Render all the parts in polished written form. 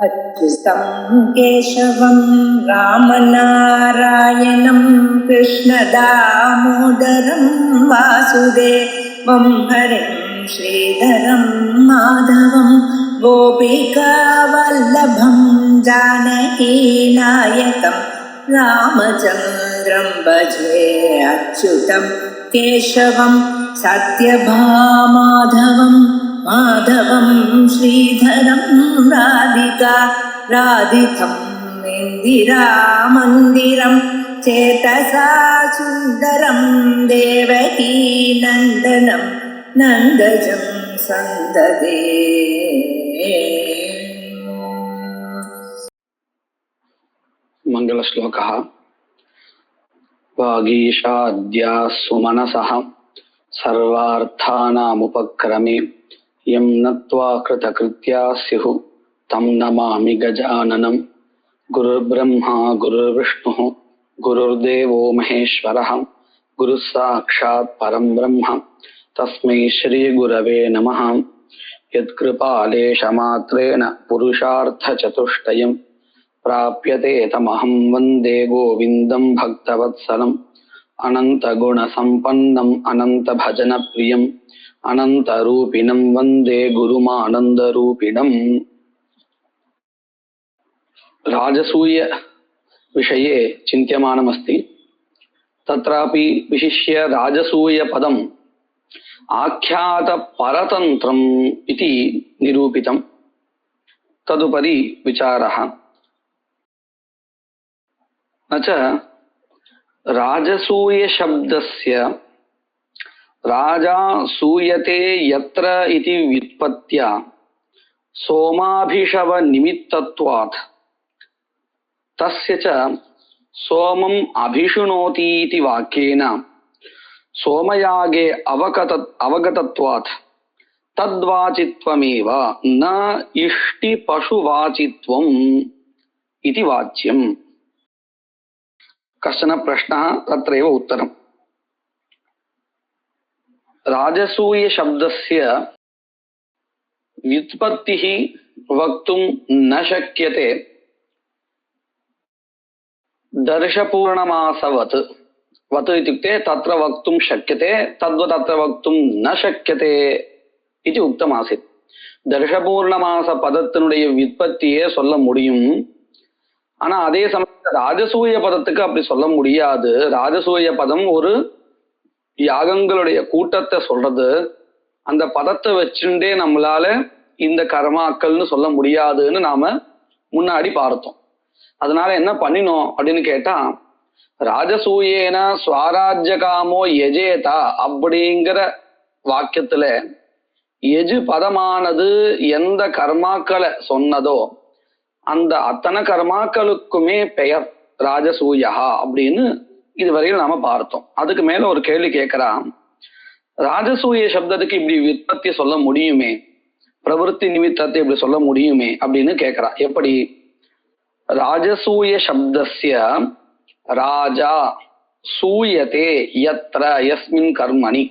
अच्युतं केशवं रामनारायणं कृष्णदामोदरं वासुदेवं हरिं श्रीधरं माधवं गोपिकावल्लभं जानकीनायकं रामचन्द्रं भजे अच्युतं केशवं सत्यभामाधवं माधवं श्रीधरं राधिका राधितं इन्दिरामन्दिरं चेतसा सुन्दरं देवकी नन्दनं नन्दजं सन्ददे। मङ्गलश्लोकः। वागीशाद्या सुमनसः सर्वार्थानामुपक्रमे यं नत्वा कृतकृत्या स्युः तं नमामि गजाननं। गुरुर्ब्रह्मा गुरुर्विष्णुः गुरुर्देवो महेश्वरः गुरुः साक्षात् परं ब्रह्म तस्मै श्रीगुरवे नमः। यत्कृपालेशमात्रेण पुरुषार्थचतुष्टयं प्राप्यते तमहं वन्दे गोविन्दं भक्तवत्सलम्। अनन्तगुणसम्पन्नम् अनन्तभजनप्रियम् अनन्तरूपिणं वन्दे गुरुमानन्दरूपिणम्। राजसूय विषये चिन्त्यमानमस्ति। तत्रापि विशिष्य राजसूयपदम् आख्यातपरतन्त्रम् इति निरूपितम्। तदुपरि विचारः। न च राजसूयशब्दस्य राजा सूयते यत्र इति व्युत्पत्त्या सोमाभिषवनिमित्तत्वात् तस्य च सोमम् अभिषुणोति इति वाक्येन सोमयागे अवगतत्वात् तद्वाचित्वमेव न इष्टिपशुवाचित्वम् इति वाच्यम्। कश्चन प्रश्नः तत्रैव उत्तरम्। राजसूय शब्दस्य व्युत्पत्तिः वक्तुं न शक्यते दर्शपूर्णमासवत्। वत् इत्युक्ते तत्र वक्तुं शक्यते तद्वत् अत्र वक्तुं न शक्यते इति उक्तमासीत्। दर्शपूर्णमास பதத்தினுடைய व्युत्पत्तिயே சொல்ல முடியும். ஆனா அதே சமயத்தில் ராஜசூய பதத்துக்கு அப்படி சொல்ல முடியாது. ராஜசூய பதம் ஒரு யாகங்களுடைய கூட்டத்தை சொல்றது. அந்த பதத்தை வச்சுட்டே நம்மளால இந்த கர்மாக்கள்னு சொல்ல முடியாதுன்னு நாம முன்னாடி பார்த்தோம். அதனால என்ன பண்ணினோம் அப்படின்னு கேட்டா, ராஜசூயேன ஸ்வராஜ்யகாமோ யஜேதா அப்படிங்கிற வாக்கியத்துல எஜு பதமானது எந்த கர்மாக்களை சொன்னதோ அந்த அத்தனை கர்மாக்களுக்குமே பெயர் ராஜசூயா அப்படின்னு இதுவரையில் நாம பார்த்தோம். அதுக்கு மேல ஒரு கேள்வி கேட்கிறான். ராஜசூய சப்தத்துக்கு இப்படி விற்பத்தி சொல்ல முடியுமே, பிரவருத்தி நிமித்தத்தை இப்படி சொல்ல முடியுமே அப்படின்னு கேட்கிறான். எப்படி? ராஜசூய சப்தஸ்ய ராஜா சூயதே யத்ர யஸ்மின் கர்மணி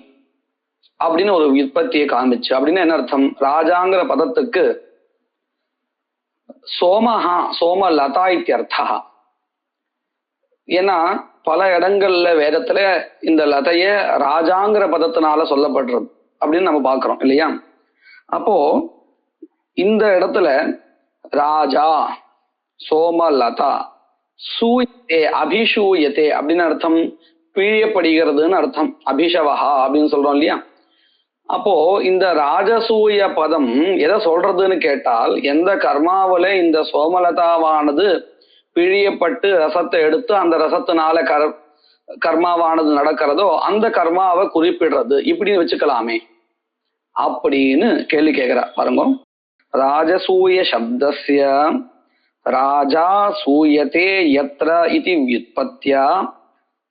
அப்படின்னு ஒரு விற்பத்தியை காமிச்சு. அப்படின்னு என்ன அர்த்தம்? ராஜாங்கிற பதத்துக்கு சோமஹா சோமலதா இத்தியர்த்தா. ஏன்னா பல இடங்கள்ல வேதத்துல இந்த லதைய ராஜாங்கிற பதத்தினால சொல்லப்படுறது அப்படின்னு நம்ம பாக்குறோம் இல்லையா? அப்போ இந்த இடத்துல ராஜா சோமலதா சூயத்தே அபிஷூயத்தே அப்படின்னு அர்த்தம் பிழியப்படுகிறதுன்னு அர்த்தம். அபிஷவஹா அப்படின்னு சொல்றோம் இல்லையா? அப்போ இந்த ராஜசூய பதம் எதை சொல்றதுன்னு கேட்டால், எந்த கர்மாவில இந்த சோமலதாவானது பிழியப்பட்டு ரசத்தை எடுத்து அந்த ரசத்தினால கர்மாவானது நடக்கிறதோ அந்த கர்மாவை குறிப்பிடுறது இப்படின்னு வச்சுக்கலாமே அப்படின்னு கேள்வி கேட்கிறா. பாருங்க, ராஜசூய சப்தஸ்ய ராஜா சூயதே யத்ர இதி வியுத்பத்யா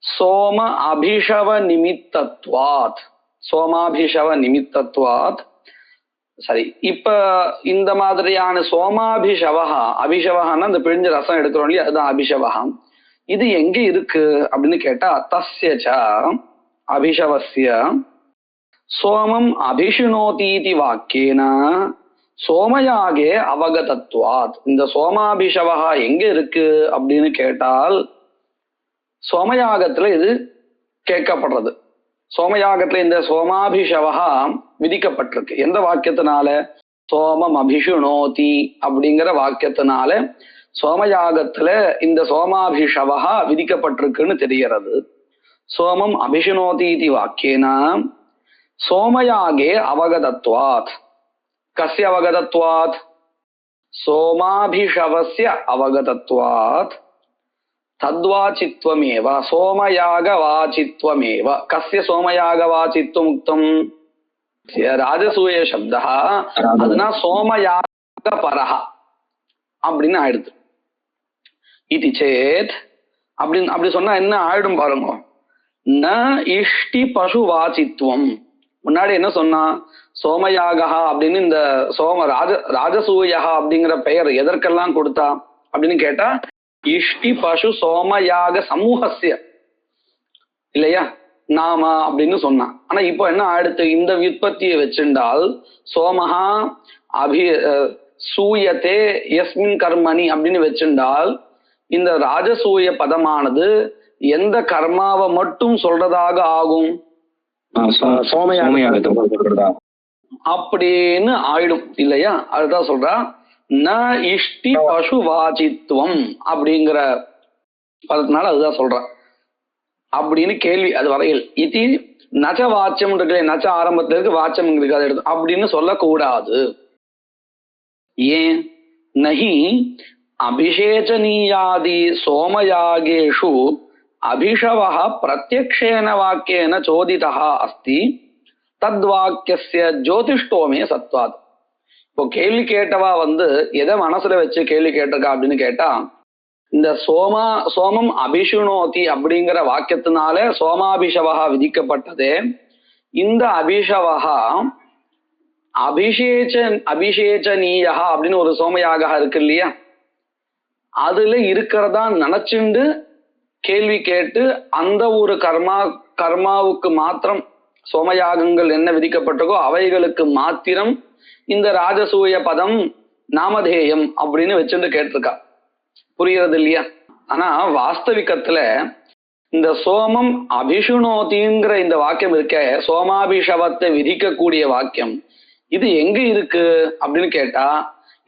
சோம அபிஷவ நிமித்தத்வாத். சோமாபிஷவ நிமித்தத்வாத். சரி, இப்ப இந்த மாதிரியான சோமாபிஷவஹா, அபிஷவஹான்னா இந்த பிழிஞ்ச ரசம் எடுக்கிறோம் இல்லையா, அதுதான் அபிஷவஹா. இது எங்க இருக்கு அப்படின்னு கேட்டா, தஸ்யச அபிஷவஸ்ய சோமம் அபிஷுனோதீதி வாக்கியேன சோமயாகே அவகதத்வாத். இந்த சோமாபிஷவா எங்க இருக்கு அப்படின்னு கேட்டால் சோமயாகத்துல இது கேட்கப்படுறது. சோமயாகத்துல இந்த சோமாபிஷவா விதிக்கப்பட்டிருக்கு. எந்த வாக்கியத்தினால? சோமம் அபிஷுணோதி அப்படிங்கிற வாக்கியத்தினால சோமயாகத்துல இந்த சோமாபிஷவா விதிக்கப்பட்டிருக்குன்னு தெரிகிறது. சோமம் அபிஷுணோதி இது வாக்கியேனா சோமயாகே அவகதத்வாத். கஸ்ய அவகதத்வாத்? சோமாபிஷவஸ்ய அவகதத்வாத் தத்வாச்சித்வமேவ சோமயாக வாச்சித்வமேவ. கஸ்ய சோமயாக வாச்சித்வம் உக்தம்? ராஜசூய சப்தா, அதுனா சோமயாக பரஹ அப்படின்னு ஆயிடுது. இது சேத் அப்படின்னு அப்படி சொன்னா என்ன ஆயிடும் பாருங்க. ந இஷ்டி பசு வாச்சித்வம். முன்னாடி என்ன சொன்னா? சோமயாகா அப்படின்னு இந்த ராஜசூயா அப்படிங்கிற பெயர் எதற்கெல்லாம் கொடுத்தா அப்படின்னு கேட்டா இஷ்டி பசு சோமயாக சமூகசிய இல்லையா நாம அப்படின்னு சொன்னான். ஆனா இப்போ என்ன ஆயிடுத்து? இந்த வியுற்பத்தியை வச்சிருந்தால் சோமஹா சூயத்தே யஸ்மின் கர்மணி அப்படின்னு வச்சிருந்தால் இந்த ராஜசூய பதமானது எந்த கர்மாவை மட்டும் சொல்றதாக ஆகும்? அப்படின்னு ஆயிடும் இல்லையா? அதுதான் சொல்றா ந இஷ்டி பசு வாச்சித்வம் அப்படிங்கிற பதத்தினால அதுதான் சொல்றான் அப்படின்னு கேள்வி. அது வரையில் இது நச்ச வாச்சியம் இருக்குல்ல, நச்ச ஆரம்பத்துல இருக்கு, வாச்சியம் இருக்கு, அதை எடுத்து அப்படின்னு சொல்லக்கூடாது. ஏன்? நஹி அபிஷேச்சனீயாதி சோமயாகேஷு அபிஷவஹ பிரத்யக்ஷேன வாக்கியேன சோதிதஹ அஸ்தி தத்வாக்கியஸ்ய ஜோதிஷ்டோமே சத்வாத். இப்போ கேள்வி கேட்டவா எதை மனசுல வச்சு கேள்வி கேட்டிருக்கா அப்படின்னு கேட்டா இந்த சோமம் அபிஷுணோதி அப்படிங்கிற வாக்கியத்தினால சோமாபிஷவா விதிக்கப்பட்டதே. இந்த அபிஷவா அபிஷேச்சனீயா அப்படின்னு ஒரு சோமயாக இருக்கு இல்லையா, அதுல இருக்கிறதா நினைச்சுண்டு கேள்வி கேட்டு அந்த ஒரு கர்மாவுக்கு மாத்திரம் சோமயாகங்கள் என்ன விதிக்கப்பட்டிருக்கோ அவைகளுக்கு மாத்திரம் இந்த ராஜசூய பதம் நாமதேயம் அப்படின்னு வச்சுட்டு கேட்டிருக்கா. புரியுறது இல்லையா? ஆனா வாஸ்தவிகத்துல இந்த சோமம் அபிஷுணோதிங்கிற இந்த வாக்கியம் இருக்க, சோமாபிஷவத்தை விதிக்கக்கூடிய வாக்கியம், இது எங்க இருக்கு அப்படின்னு கேட்டா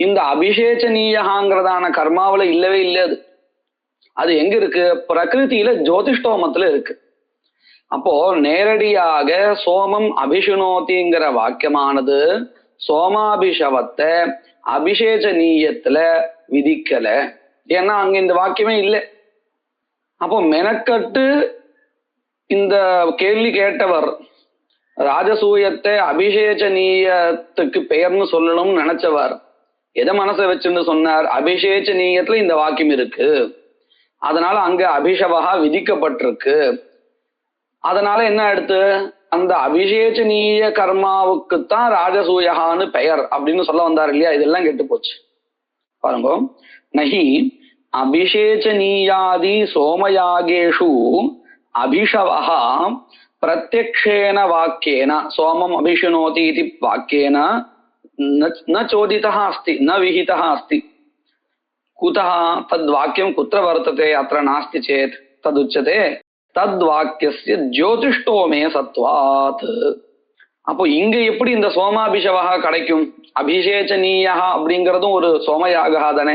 இந்த அபிஷேச்சனீயங்கிறதான கர்மாவில இல்லவே இல்லை. அது எங்க இருக்கு? பிரகிருதியில ஜோதிஷ்டோமத்துல இருக்கு. அப்போ நேரடியாக சோமம் அபிஷுணோதிங்கிற வாக்கியமானது சோமாபிஷவத்தை அபிஷேச்சனீயத்துல விதிக்கல. ஏன்னா அங்க இந்த வாக்கியமே இல்லை. அப்போ மெனக்கட்டு இந்த கேள்வி கேட்டவர் ராஜசூயத்தை அபிஷேச்சனீயத்துக்கு பெயர்னு சொல்லணும்னு நினைச்சவர் எதை மனசை வச்சுன்னு சொன்னார்? அபிஷேச்சனீயத்துல இந்த வாக்கியம் இருக்கு, அதனால அங்க அபிஷவா விதிக்கப்பட்டிருக்கு. அதனால என்ன எடுத்து அந்த அபிஷேச்சனீய கர்மாவுக்குத்தான் ராஜசூயகான்னு பெயர் அப்படின்னு சொல்ல வந்தார் இல்லையா? இதெல்லாம் கெட்டு போச்சு பாருங்க. நஹி அபிஷேச்சனீயாதி சோமயாகேஷு அபிஷவஹ பிரத்யக்ஷேன வாக்கியேன சோமம் அபிஷுணோதி இதி வாக்கியேன ந சோதிதः अस्ति न विहितः अस्ति. कुतः तद्वाक्यं कुत्र वर्तते? अत्र नास्ति चेत् तदुच्यते தத்வாக்கியஸ்ய ஜோதிஷ்டோமே சத்வாத். அப்போ இங்க எப்படி இந்த சோமாபிஷவா கிடைக்கும்? அபிஷேச்சனீயா அப்படிங்கிறதும் ஒரு சோமயாகா தானே.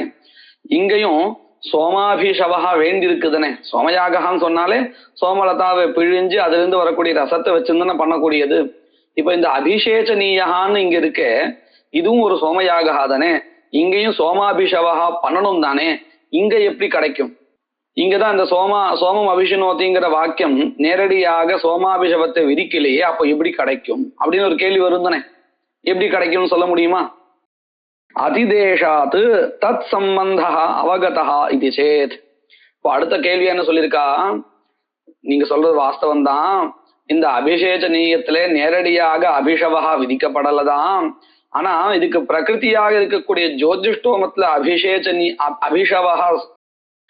இங்கேயும் சோமாபிஷவா வேண்டி இருக்குதானே. சோமயாகான்னு சொன்னாலே சோமலதாவை பிழிஞ்சு அதுல இருந்து வரக்கூடிய ரசத்தை வச்சிருந்தானே பண்ணக்கூடியது. இப்ப இந்த அபிஷேச்சனீயான்னு இங்க இருக்க, இதுவும் ஒரு சோமயாகா தானே. இங்கேயும் சோமாபிஷவா பண்ணணும் தானே. இங்க எப்படி கிடைக்கும்? இங்கதான் இந்த சோமம் அபிஷுணோதிங்கிற வாக்கியம் நேரடியாக சோமாபிஷவத்தை விதிக்கலையே, அப்போ எப்படி கிடைக்கும் அப்படின்னு ஒரு கேள்வி வரும் தானே. எப்படி கிடைக்கும்னு சொல்ல முடியுமா? அதிதேஷாத்து தத் சம்பந்தா அவகதா இது சேத். இப்போ அடுத்த கேள்வி என்ன சொல்லியிருக்கா? நீங்க சொல்றது வாஸ்தவம் தான், இந்த அபிஷேச்சனீயத்திலே நேரடியாக அபிஷவா விதிக்கப்படலதான். ஆனா இதுக்கு பிரகிருதியாக இருக்கக்கூடிய ஜோதிஷ்டோமத்துல அபிஷவா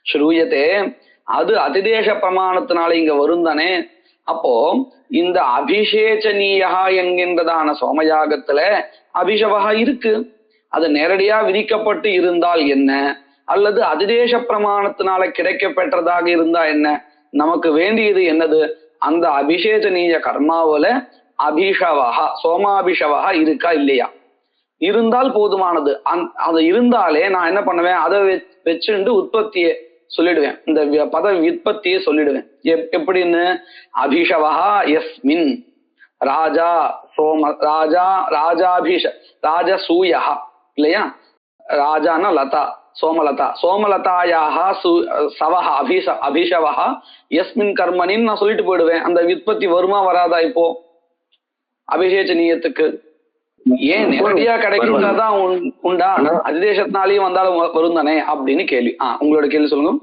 ஸ்ரூயத்தே, அது அதிதேச பிரமாணத்தினால இங்க வரும் தானே. அப்போ இந்த அபிஷேச்சனீயா என்கின்றதான சோமயாகத்துல அபிஷவா இருக்கு. அது நேரடியா விதிக்கப்பட்டு இருந்தால் என்ன, அல்லது அதிதேச பிரமாணத்தினால கிடைக்க பெற்றதாக இருந்தா என்ன, நமக்கு வேண்டியது என்னது, அந்த அபிஷேச்சனீய கர்மாவில அபிஷவஹா சோமாபிஷவஹா இருக்கா இல்லையா, இருந்தால் போதுமானது. அது இருந்தாலே நான் என்ன பண்ணுவேன், அதை வச்சுட்டு உற்பத்தியை சொல்லிடுவேன், இந்த பத விற்பத்தியை சொல்லிடுவேன். எப்படின்னு, அபிஷவஹா யஸ்மின் ராஜா சோம ராஜசூயா இல்லையா, ராஜான லதா சோமலதா, சோமலதாயாக சவஹா அபிஷவஹா யஸ்மின் கர்மனின்னு நான் சொல்லிட்டு போயிடுவேன். அந்த விற்பத்தி வருமா வராதா இப்போ அபிஷேச்சனீயத்துக்கு? ஏன் நேரடியா கிடைக்கிறதான் உண்டா, அதிதேசத்தினாலையும் வந்தாலும் வரும் தானே அப்படின்னு கேள்வி. உங்களோட கேள்வி சொல்லுங்க.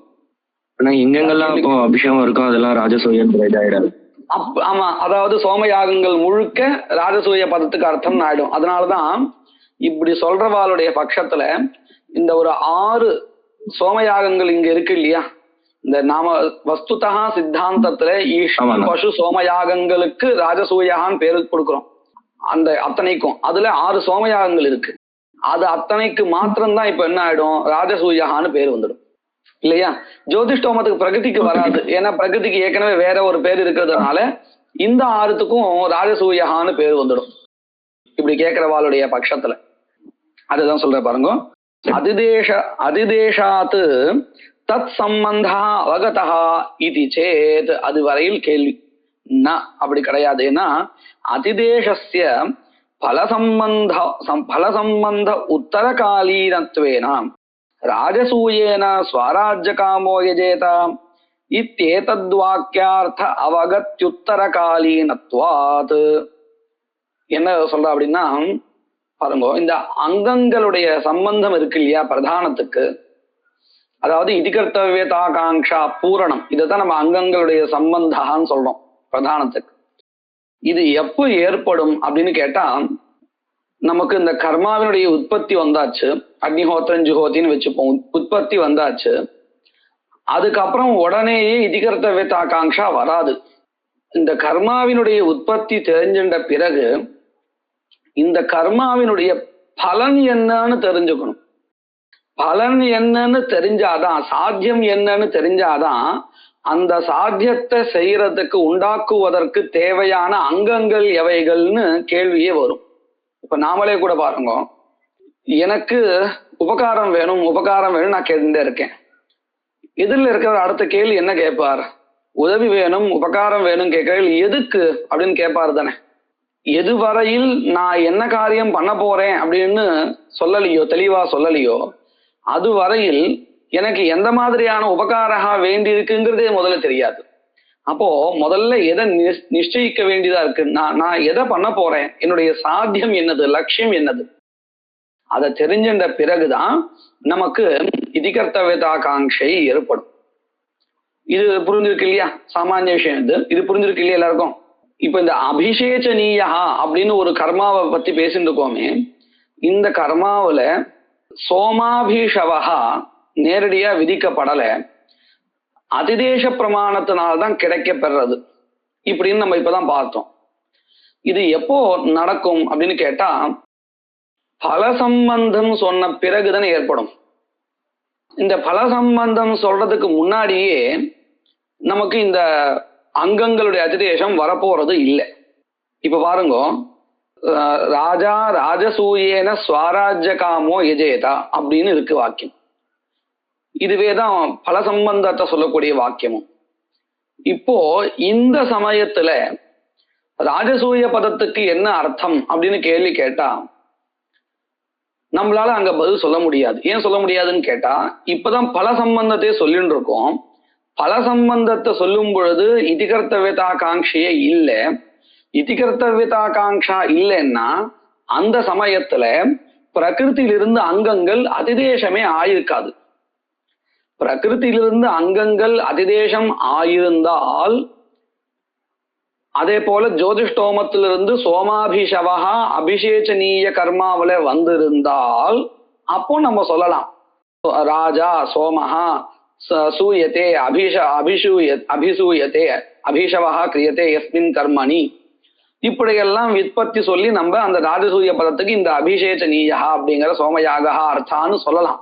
எங்கெங்கெல்லாம் அபிஷேகம் இருக்கும் அதெல்லாம் ராஜசூயம் இதாயிடாது. ஆமா, அதாவது சோமயாகங்கள் முழுக்க ராஜசூய பதத்துக்கு அர்த்தம் ஆயிடும். அதனாலதான் இப்படி சொல்றவாளுடைய பட்சத்துல இந்த ஒரு 6 சோமயாகங்கள் இங்க இருக்கு இல்லையா, இந்த நாம வஸ்துதா சித்தாந்தத்துல ஈஸ்வர பசு சோமயாகங்களுக்கு ராஜசூயான்னு பேரு கொடுக்குறோம். அந்த அத்தனைக்கும் அதுல 6 சோமயாகங்கள் இருக்கு. அது அத்தனைக்கு மாத்திரம்தான் இப்ப என்ன ஆயிடும், ராஜசூயான்னு பேர் வந்துடும் இல்லையா. ஜோதிஷ்டோமத்துக்கு பிரகதிக்கு வராது, ஏன்னா பிரகதிக்கு ஏற்கனவே வேற ஒரு பேர் இருக்கிறதுனால இந்த 6த்துக்கும் ராஜசூயான்னு பேர் வந்துடும் இப்படி கேட்கிறவாளுடைய பட்சத்துல. அதுதான் சொல்ற பாருங்க, அதிதேஷாத்து தத் சம்பந்தா அவகதா இது சேத், அது வரையில் கேள்வி. அப்படி கிடையாது. ஏன்னா அதிதேசஸ்ய பலசம்பந்த உத்தரகாலீனத்வேன ராஜசூயேன ஸ்வராஜ்ய காமோ யஜேத இத்தேதத்வாக்யார்த்த அவகத்யுத்தரகாலீனத்வாத். என்ன சொல்ற அப்படின்னா பாருங்க, இந்த அங்கங்களுடைய சம்பந்தம் இருக்கு இல்லையா பிரதானத்துக்கு, அதாவது இதிகர்த்தவியதாகாங்ஷா பூரணம், இதைத்தான் நம்ம அங்கங்களுடைய சம்பந்தான்னு சொல்றோம் பிரதானத்துக்கு. இது எப்போ ஏற்படும் அப்படின்னு கேட்டா, நமக்கு இந்த கர்மாவினுடைய உற்பத்தி வந்தாச்சு, அக்னிஹோத்திரம் ஜுஹோத்தின்னு வச்சுப்போம், உற்பத்தி வந்தாச்சு. அதுக்கப்புறம் உடனேயே இதிகர்த்தவியதாகாங்ஷா வராது. இந்த கர்மாவினுடைய உற்பத்தி தெரிஞ்சின்ற பிறகு இந்த கர்மாவினுடைய பலன் என்னன்னு தெரிஞ்சுக்கணும். பலன் என்னன்னு தெரிஞ்சாதான், சாத்தியம் என்னன்னு தெரிஞ்சாதான் அந்த சாத்தியத்தை செய்யறதுக்கு உண்டாக்குவதற்கு தேவையான அங்கங்கள் எவைகள்னு கேள்வியே வரும். இப்ப நாமளே கூட பாருங்க, எனக்கு உபகாரம் வேணும் நான் கேட்டுட்டே இருக்கேன். எதிரில் இருக்கிற அடுத்த கேள்வி என்ன கேட்பார், உதவி வேணும் உபகாரம் வேணும் கேட்க எதுக்கு அப்படின்னு கேட்பாரு தானே. எதுவரையில் நான் என்ன காரியம் பண்ண போறேன் அப்படின்னு சொல்லலையோ, தெளிவா சொல்லலையோ, அதுவரையில் எனக்கு எந்த மாதிரியான உபகாரா வேண்டி இருக்குங்கிறதே முதல்ல தெரியாது. அப்போ முதல்ல எதை நிச்சயிக்க வேண்டியதா இருக்கு, நான் எதை பண்ண போறேன், என்னுடைய சாத்தியம் என்னது, லட்சியம் என்னது, அதை தெரிஞ்சின்ற பிறகுதான் நமக்கு இதிகர்த்தவியதாகாங்ஷை ஏற்படும். இது புரிஞ்சிருக்கு இல்லையா, சாமானிய விஷயம் இது புரிஞ்சிருக்கு இல்லையா எல்லாருக்கும். இப்ப இந்த அபிஷேச்சனீயா அப்படின்னு ஒரு கர்மாவை பத்தி பேசிட்டு இருக்கோமே, இந்த கர்மாவில சோமாபிஷவஹா நேரடியா விதிக்கப்படல, அதிதேச பிரமாணத்தினால்தான் கிடைக்க பெறது இப்படின்னு நம்ம இப்பதான் பார்த்தோம். இது எப்போ நடக்கும் அப்படின்னு கேட்டா, பல சம்பந்தம் சொன்ன பிறகுதானே ஏற்படும். இந்த பல சம்பந்தம் சொல்றதுக்கு முன்னாடியே நமக்கு இந்த அங்கங்களுடைய அதிதேசம் வரப்போறது இல்லை. இப்ப பாருங்க, ராஜா ராஜசூயேன ஸ்வராஜ்ய காமோ யஜேதா அப்படின்னு இருக்கு வாக்கியம். இதுவேதான் பல சம்பந்தத்தை சொல்லக்கூடிய வாக்கியமும். இப்போ இந்த சமயத்துல ராஜசூய பதத்துக்கு என்ன அர்த்தம் அப்படின்னு கேள்வி கேட்டா நம்மளால அங்க பதில் சொல்ல முடியாது. ஏன் சொல்ல முடியாதுன்னு கேட்டா, இப்பதான் பல சம்பந்தத்தை சொல்லிட்டு இருக்கோம். பல சம்பந்தத்தை சொல்லும் பொழுது இதிகர்த்தவியதாகாங்ஷையே இல்லை. இதிகர்த்தவியதாகாங்ஷா இல்லைன்னா அந்த சமயத்துல பிரகிருத்திலிருந்து அங்கங்கள் அதிதேசமே ஆயிருக்காது. பிரகிருத்திலிருந்து அங்கங்கள் அதிதேசம் ஆயிருந்தால், அதே போல ஜோதிஷ்டோமத்திலிருந்து சோமாபிஷவஹா அபிஷேச்சனீய கர்மாவில வந்திருந்தால் அப்போ நம்ம சொல்லலாம், ராஜா சோமஹா சூயத்தே அபிசூயத்தே அபிஷவஹா கிரியத்தே யஸ்மின் கர்மணி இப்படியெல்லாம் விற்பத்தி சொல்லி நம்ம அந்த ராஜசூய பதத்துக்கு இந்த அபிஷேச்சனீயா அப்படிங்கிற சோமயாக அர்த்தான்னு சொல்லலாம்.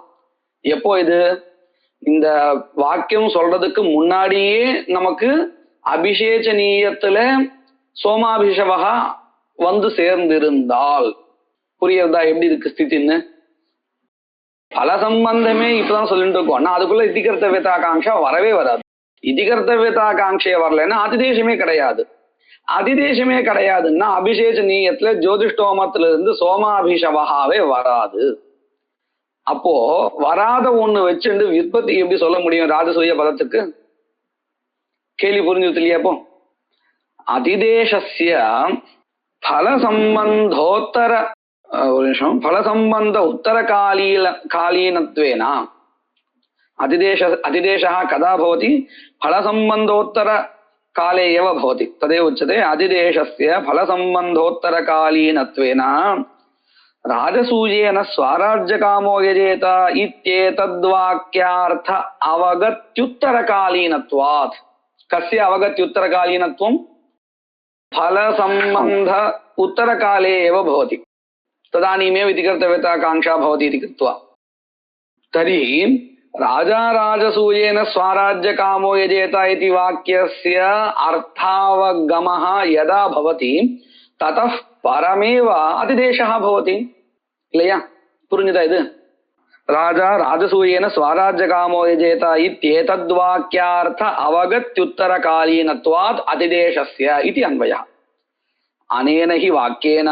எப்போ இது இந்த வாக்கியம் சொல்றதுக்கு முன்னாடியே நமக்கு அபிஷேச்சனீயத்துல சோமாபிஷவகா வந்து சேர்ந்திருந்தால் புரியுறதா எப்படி இருக்கு ஸ்திதின்னு? பல சம்பந்தமே இப்பதான் சொல்லிட்டு இருக்கோம். ஆனா அதுக்குள்ள இதிகர்த்தவியதாகாங்ஷா வரவே வராது. இதிகர்த்தவியதாகாங்ஷைய வரலைன்னா அதிதேசமே கிடையாது. அதிதேசமே கிடையாதுன்னா அபிஷேச்சனீயத்துல ஜோதிஷ்டோமத்துல இருந்து சோமாபிஷவகாவே வராது. அப்போ வராத ஒண்ணு வச்சுட்டு விற்பத்தி எப்படி சொல்ல முடியும் ராஜசூய பதத்துக்கு? கேள்வி புரிஞ்சுது இல்லையா? அப்போ அதிதேசஸ்ய பல சம்பந்தோத்தர ஒரு நிமிஷம் பல சம்பந்த உத்தர காலீனத்வேனா அதிதேசः கதா भवति फल संबंधोत्तर काले एव भवति तदेव उच्यते अधिदेशस्य फल संबंधोत्तर कालीनत्वेन राजसूयेन स्वाराज्यकामो यजेत इत्येतद्वाक्यार्थ अवगत्युत्तरकालीनत्वात् कस्य अवगत्युत्तरकालीनत्वं फल संबंध उत्तरकाले एव भवति तदानीमेव इति कर्तव्यताकांक्षा भवति इति कृत्वा तर्हि राजा राजसूयेन स्वाराज्यकामो यजेत इति वाक्यस्य अर्थावगमः यदा भवति ततः परमेव अतिदेशः भवति இல்லையா? புரிஞ்சுதா இது? ராஜா ராஜசூயேன ஸ்வராஜ்யகாமோ யஜேத இத்யேதத்வாக்யார்த்த அவகத்யுத்தரகாலீனத்வாத் அதிதேசஸ்ய இதி அன்வயः. अनेन हि वाक्येन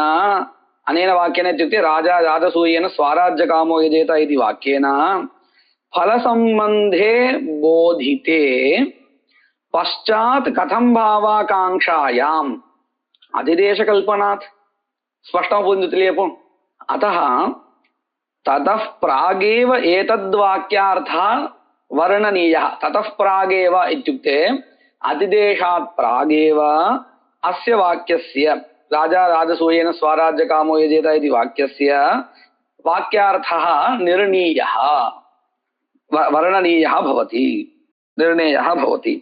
अनेन वाक्येन इत्युक्ते राजा राजसूयेन स्वराज्यकामो यजेत इति वाक्येन फलसम्बन्धे बोधिते पश्चात् कथं भावाकांक्षायाम् अधिदेशकल्पनात् स्पष्टं पुञ्जतिलेपो अतः ततः प्रागेव एतद्वाक्यार्थः वर्णनीयः. ततः प्रागेव इत्युक्ते अधिदेशात् प्रागेव अस्य वाक्यस्य राजा राजसूयेन स्वराज्यकामो यजेत इति वाक्यस्य वाक्यार्थः निर्णीयः वर्णनीयः भवति निर्णेयः भवति.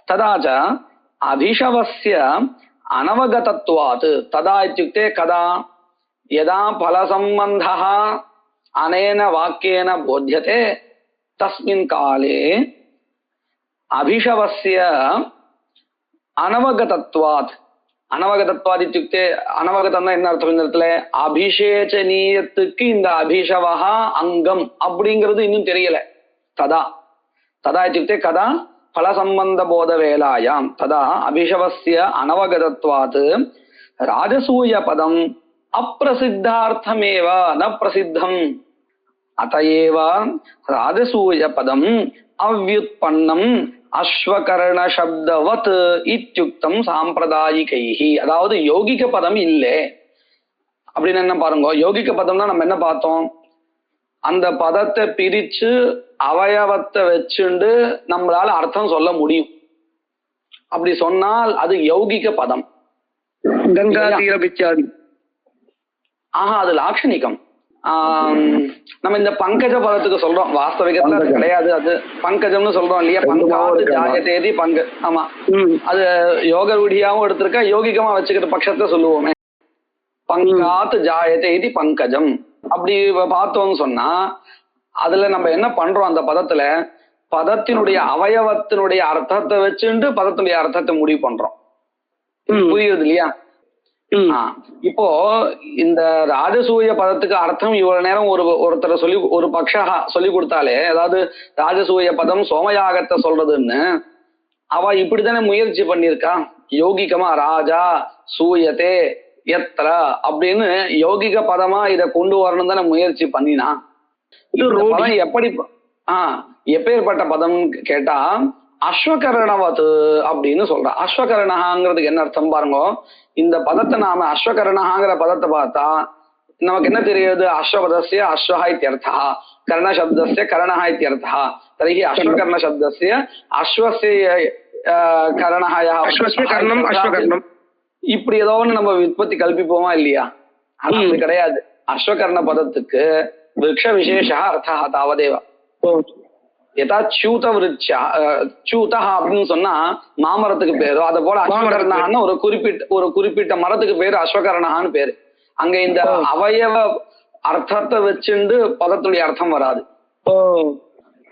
तदा च अभिशवस्य अनवगतत्वात् तदा इत्युक्ते कदा यदा फलसम्बन्धः अनेन वाक्येन बोध्यते तस्मिन् काले अभिशवस्य अनवगतत्वात् अनवगतत्वात् इत्युक्ते अनवगतம்னா என்ன அர்த்தம் இந்த இடத்துல? அபிஷேச்சனீயத்துக்கு இந்த அபிஷவஹா அங்கம் அப்படிங்கிறது இன்னும் தெரியல. ததா ததா இत्युक्ते கதா फलसम्बन्ध बोधवेलायां तदा अभिशवस्य अनवगतत्वात् राजसूय पदम् अप्रसिद्धार्थमेव न प्रसिद्धम् अतएव राजसूय पदम् अव्युत्पन्नम् அஸ்வகரண சப்தவத் இத்யுக்தம் சாம்பிரதாயிகைஹி. அதாவது யோகிக பதம் இல்லை அப்படின்னு என்ன பாருங்க. யோகிக பதம்னா நம்ம என்ன பார்த்தோம்? அந்த பதத்தை பிரிச்சு அவயவத்தை வச்சுண்டு நம்மளால அர்த்தம் சொல்ல முடியும். அப்படி சொன்னால் அது யௌகிக பதம். கங்கா தீர பிச்சாதி அது லாட்சணிகம். நம்ம இந்த பங்கஜ பதத்துக்கு சொல்றோம், வாஸ்தவிகத்துல அது கிடையாது. அது பங்கஜம்னு சொல்றோம் இல்லையா? பங்காத்து ஜாயதேதி பங்க. ஆமா, அது யோக ரூடியாவும் எடுத்திருக்க, யோகிகமா வச்சுக்கிற பட்சத்தை சொல்லுவோமே பங்காத்து ஜாயதேதி பங்கஜம். அப்படி பார்த்தோம்னு சொன்னா அதுல நம்ம என்ன பண்றோம்? அந்த பதத்துல பதத்தினுடைய அவயவத்தினுடைய அர்த்தத்தை வச்சுட்டு பதத்தினுடைய அர்த்தத்தை முடிவு பண்றோம். புரியுது இல்லையா? இப்போ இந்த ராஜசூய பதத்துக்கு அர்த்தம் இவ்வளவு நேரம் ஒருத்தரை சொல்லி ஒரு பக்ஷா சொல்லி கொடுத்தாலே, அதாவது ராஜசூய பதம் சோமயாகத்தை சொல்றதுன்னு அவ இப்படித்தானே முயற்சி பண்ணிருக்கா. யோகிகமா ராஜா சூயத்தே எத்திர அப்படின்னு யோகிக பதமா இத கொண்டு வரணும் தானே முயற்சி பண்ணினா. பதம் எப்படி எப்பேற்பட்ட பதம் கேட்டா அஸ்வகரணவத் அப்படின்னு சொல்ற. அஸ்வகரணகாங்கிறதுக்கு என்ன அர்த்தம் பாருங்க. இந்த பதத்தை நாம அஸ்வகரணகாங்கிற பதத்தை பார்த்தா நமக்கு என்ன தெரியுது? அஸ்வபதஸ்ய அஸ்வஹ இத்யர்த்தா, கர்ணசப்தஸ்ய கர்ணஹ இத்யர்த்தா. தர்ஹி அஸ்வகர்ண சப்தஸ்ய அஸ்வஸ்ய கர்ணஹ இப்படி ஏதோ ஒன்று நம்ம விற்பத்தி கல்பிப்போமா இல்லையா? அது கிடையாது. அஸ்வகர்ண பதத்துக்கு விருக்ஷ விசேஷ அர்த்தா தாவதேவா. யதா சூத விருட்சா சூதா அப்படின்னு சொன்னா மாமரத்துக்கு பேரு, அதை போல அஸ்வகரணான்னு ஒரு குறிப்பிட்ட மரத்துக்கு பேரு அஸ்வகரணான்னு பேரு. அங்க இந்த அவயவ அர்த்தத்தை வச்சுண்டு பதத்துடைய அர்த்தம் வராது.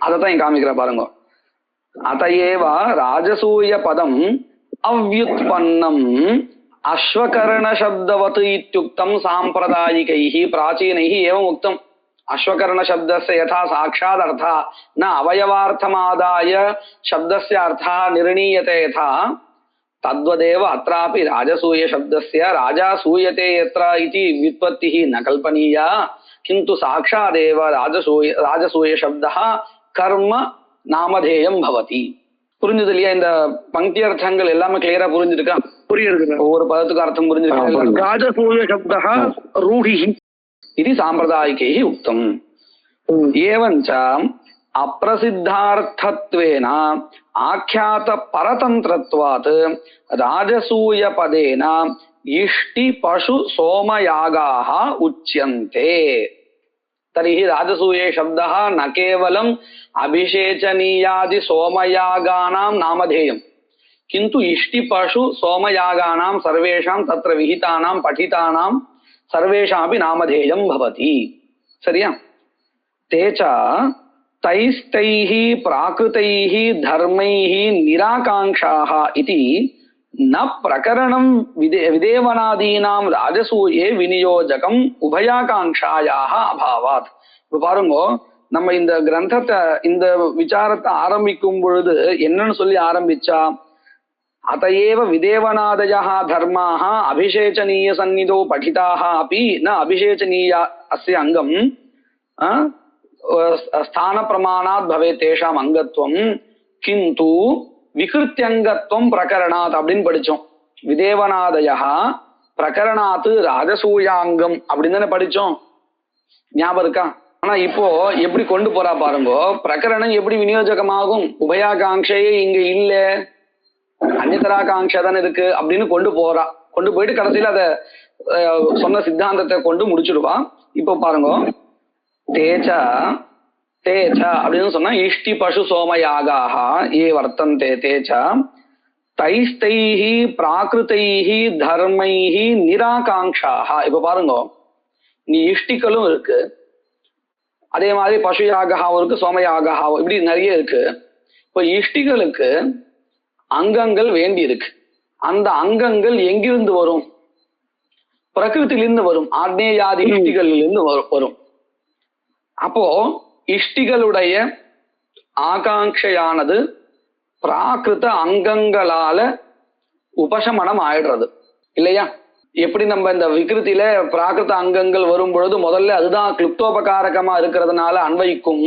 அதத்தான் இங்க காமிக்கிற பாருங்க. அதையேவ ராஜசூய பதம் அவ்யுத்பன்னம் அஸ்வகரண சப்தவத் இத்யுக்தம் சாம்பிரதாயிகைஹி பிராச்சீனைஹி ஏவம் உக்தம். அஸ்வகரண சப்தஸ்ய யதா சாக்ஷாத் அர்த்தா ந அவயவார்த்தமாதாய சப்தஸ்ய அர்த்தா நிர்ணீயதே யதா தத்வதேவ அत्रापि ராஜசூய சப்தஸ்ய ராஜா சூயதே யத்ர இதி வித்பத்திஹி ந கல்பனீயா கிந்து சாக்ஷாதேவ ராஜசூய சப்தः கர்ம நாமதேயம் பவதி. புரிஞ்சது இல்லையா? இந்த பங்கி அர்த்தங்கள் எல்லாமே கிளியரா புரிஞ்சிருக்கா? புரியுது. ஒவ்வொரு பதத்துக்கு அர்த்தம் புரிஞ்சிருக்கா? ராஜசூய சப்தः ரூಢிஹி இது சாம்பிரதாயிகைஹி உக்தம். ஏவஞ்ச அப்பிரசித்தார்த்தத்வேன ஆख्यात பரதந்திரத்வாத் ராஜசூய பதேன இஷ்டி பசு சோமயாகாः உச்யந்தே. तर्हि राजसूये शब्दः न केवलम् अभिषेचनीयादि सोमयागानां नामधेयम् किन्तु इष्टिपशु सोमयागानां सर्वेषां तत्र विहितानां पठितानां सर्वेषामपि नामधेयं भवति. सरिया? ते च तैस्तैः प्राकृतैः धर्मैः निराकाङ्क्षाः इति न प्रकरणं विदेवनादीनां राजसूये विनियोजकम् उभयाकांक्षायाः अभावात्. இப்ப பாருங்க, நம்ம இந்த கிரந்தத்தை இந்த விசாரத்தை ஆரம்பிக்கும் பொழுது என்னன்னு சொல்லி ஆரம்பிச்சா, அதையேவ விதேவனாதயः தர்மாः அபிஷேச்சனீய சந்நிதோ படிதாः अपि न अभिषेचनीय अस्य अङ्गं स्थान प्रमाणात् भवेत् तेषाम् अङ्गत्वं किन्तु விகிருத்தியங்கத்துவம் பிரகரணாத் அப்படின்னு படிச்சோம். விதேவனாதயா பிரகரணாத்து ராஜசூயாங்கம் அப்படின்னு தானே படிச்சோம், ஞாபகம் இருக்கா? ஆனா இப்போ எப்படி கொண்டு போறா பாருங்க. பிரகரணம் எப்படி விநியோஜகமாகும்? உபயாகாங்கையே இங்க இல்ல, அந்நியதராகாங்ஷா தானே இருக்கு அப்படின்னு கொண்டு போறா. கொண்டு போயிட்டு கடைசியில அத சொன்ன சித்தாந்தத்தை கொண்டு முடிச்சுடுவா. இப்போ பாருங்க, தேச்ச தேச்ச அப்படின்னு சொன்னா இஷ்டி பசு சோமயாகாக ஏ வர்த்தந்தே தேச்ச தைஸ்தைஹி பிராகிருதைஹி தர்மைஹி நிராகாங்ஷாக. இப்ப பாருங்க, நீ இஷ்டிகளும் இருக்கு, அதே மாதிரி பசு யாகாவும் இருக்கு, சோமயாகாவும், இப்படி நிறைய இருக்கு. இப்போ இஷ்டிகளுக்கு அங்கங்கள் வேண்டி இருக்கு. அந்த அங்கங்கள் எங்கிருந்து வரும்? பிரகிருத்திலிருந்து வரும், ஆக்னேயாதி இஷ்டிகளிலிருந்து வரும். அப்போ இஷ்டிகளுடைய ஆகாங்கையானது பிராகிருத அங்கங்களால உபசமனம் ஆயிடுறது இல்லையா? எப்படி நம்ம இந்த விகிருத்தில பிராகிருத அங்கங்கள் வரும் பொழுது முதல்ல அதுதான் கிளுப்தோபகாரகமா இருக்கிறதுனால அன்வைக்கும்.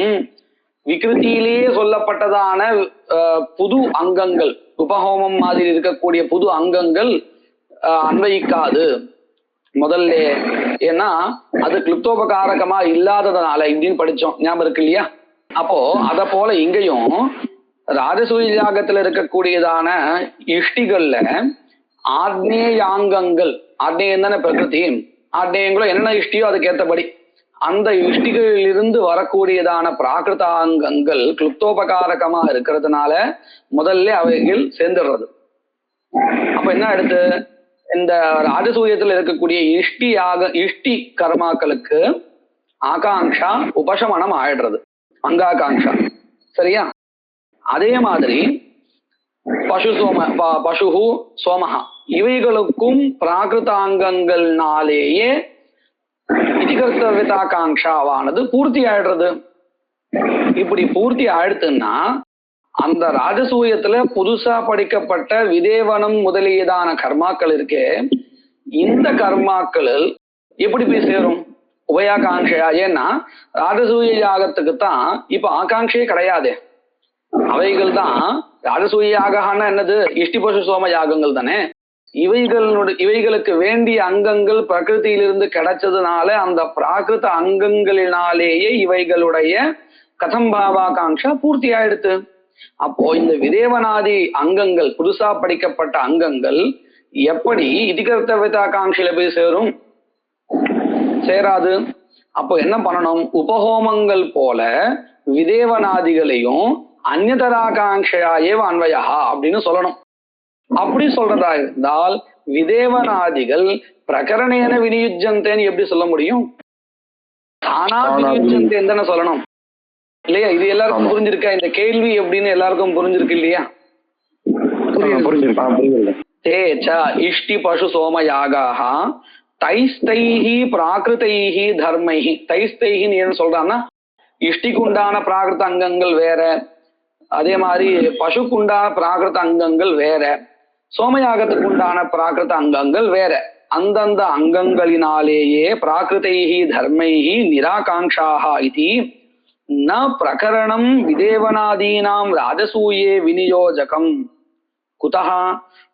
விகிருத்தியிலேயே சொல்லப்பட்டதான புது அங்கங்கள், உபஹோமம் மாதிரி இருக்கக்கூடிய புது அங்கங்கள் அன்வயிக்காது முதல்ல. ஏன்னா அது கிளுப்தோபகாரகமா இல்லாததுனால இப்படின்னு படிச்சோம், ஞாபகம் இருக்கு இல்லையா? அப்போ அத போல இங்கேயும் ராஜசூய யாகத்துல இருக்கக்கூடியதான இஷ்டிகள்ல ஆக்னேயாங்கங்கள், ஆக்னேயம் தானே பிரகிருதி, ஆக்னேயங்களும் என்னென்ன இஷ்டியோ அதுக்கு ஏற்றபடி அந்த இஷ்டிகளிலிருந்து வரக்கூடியதான பிராகிருதாங்கங்கள் கிளுப்தோபகாரகமா இருக்கிறதுனால முதல்ல அவைகள் சேர்ந்துடுறது. அப்ப என்ன அடுத்து, இந்த ராஜசூயத்துல இருக்கக்கூடிய இஷ்டி கர்மாக்களுக்கு ஆகாங்ஷா உபசமனம் ஆயிடுறது, அங்காகாங்ஷா. சரியா? அதே மாதிரி பசு சோமஹா இவைகளுக்கும் பிராகிருதாங்கங்கள்னாலேயே இதிகர்த்தவிதாகாங்ஷாவானது பூர்த்தி ஆயிடுறது. இப்படி பூர்த்தி ஆயிடுத்துன்னா அந்த ராஜசூயத்துல புதுசா படிக்கப்பட்ட விதேவனம் முதலியதான கர்மாக்கள் இருக்கே, இந்த கர்மாக்களில் எப்படி போய் சேரும்? உபயாகாங்கையா. ஏன்னா ராஜசூய யாகத்துக்கு தான் இப்ப ஆகாங்கையே கிடையாது. அவைகள் தான் ராஜசூய யாகம்னா என்னது? இஷ்டி பசு சோம யாகங்கள் தானே. இவைகளுக்கு வேண்டிய அங்கங்கள் பிரகிருதியிலிருந்து கிடைச்சதுனால அந்த பிராகிருத அங்கங்களினாலேயே இவைகளுடைய கதம்பாவாகாங்ஷா பூர்த்தி ஆயிடுத்து. அப்போ இந்த விதேவனாதி அங்கங்கள், புதுசா படிக்கப்பட்ட அங்கங்கள் எப்படி இதிகர்த்தவிதாகாங்ஷையில போய் சேரும்? சேராது. அப்போ என்ன பண்ணணும்? உபஹோமங்கள் போல விதேவனாதிகளையும் அந்நியதராகாங்கையா ஏவ அன்வயா அப்படின்னு சொல்லணும். அப்படி சொல்றதா இருந்தால் விதேவனாதிகள் பிரகரணேன விநியுஜந்தேன்னு எப்படி சொல்ல முடியும்? தானா விநியுஜந்தேன்னு தானே சொல்லணும் இல்லையா? இது எல்லாருக்கும் புரிஞ்சிருக்கா? இந்த கேள்வி எப்படின்னு எல்லாருக்கும் புரிஞ்சிருக்கு இல்லையா? தேச்ச இஷ்டி பசு சோமயாகாக தைஸ்தைஹி பிராகிருதைஹி தர்மைஹி. தைஸ்தைஹின்னு ஏன்னு சொல்றான்னா இஷ்டிக்குண்டான பிராகிருத அங்கங்கள் வேற, அதே மாதிரி பசுக்குண்டான பிராகிருத அங்கங்கள் வேற, சோமயாகத்துக்கு உண்டான பிராகிருத அங்கங்கள் வேற. அந்தந்த அங்கங்களினாலேயே பிராகிருதைஹி தர்மைஹி நிராகாங்ஷாஹ இதி ந பிரகரணம் விதேவனாதீனாம் ராஜசூயே விநியோஜகம் குதஹ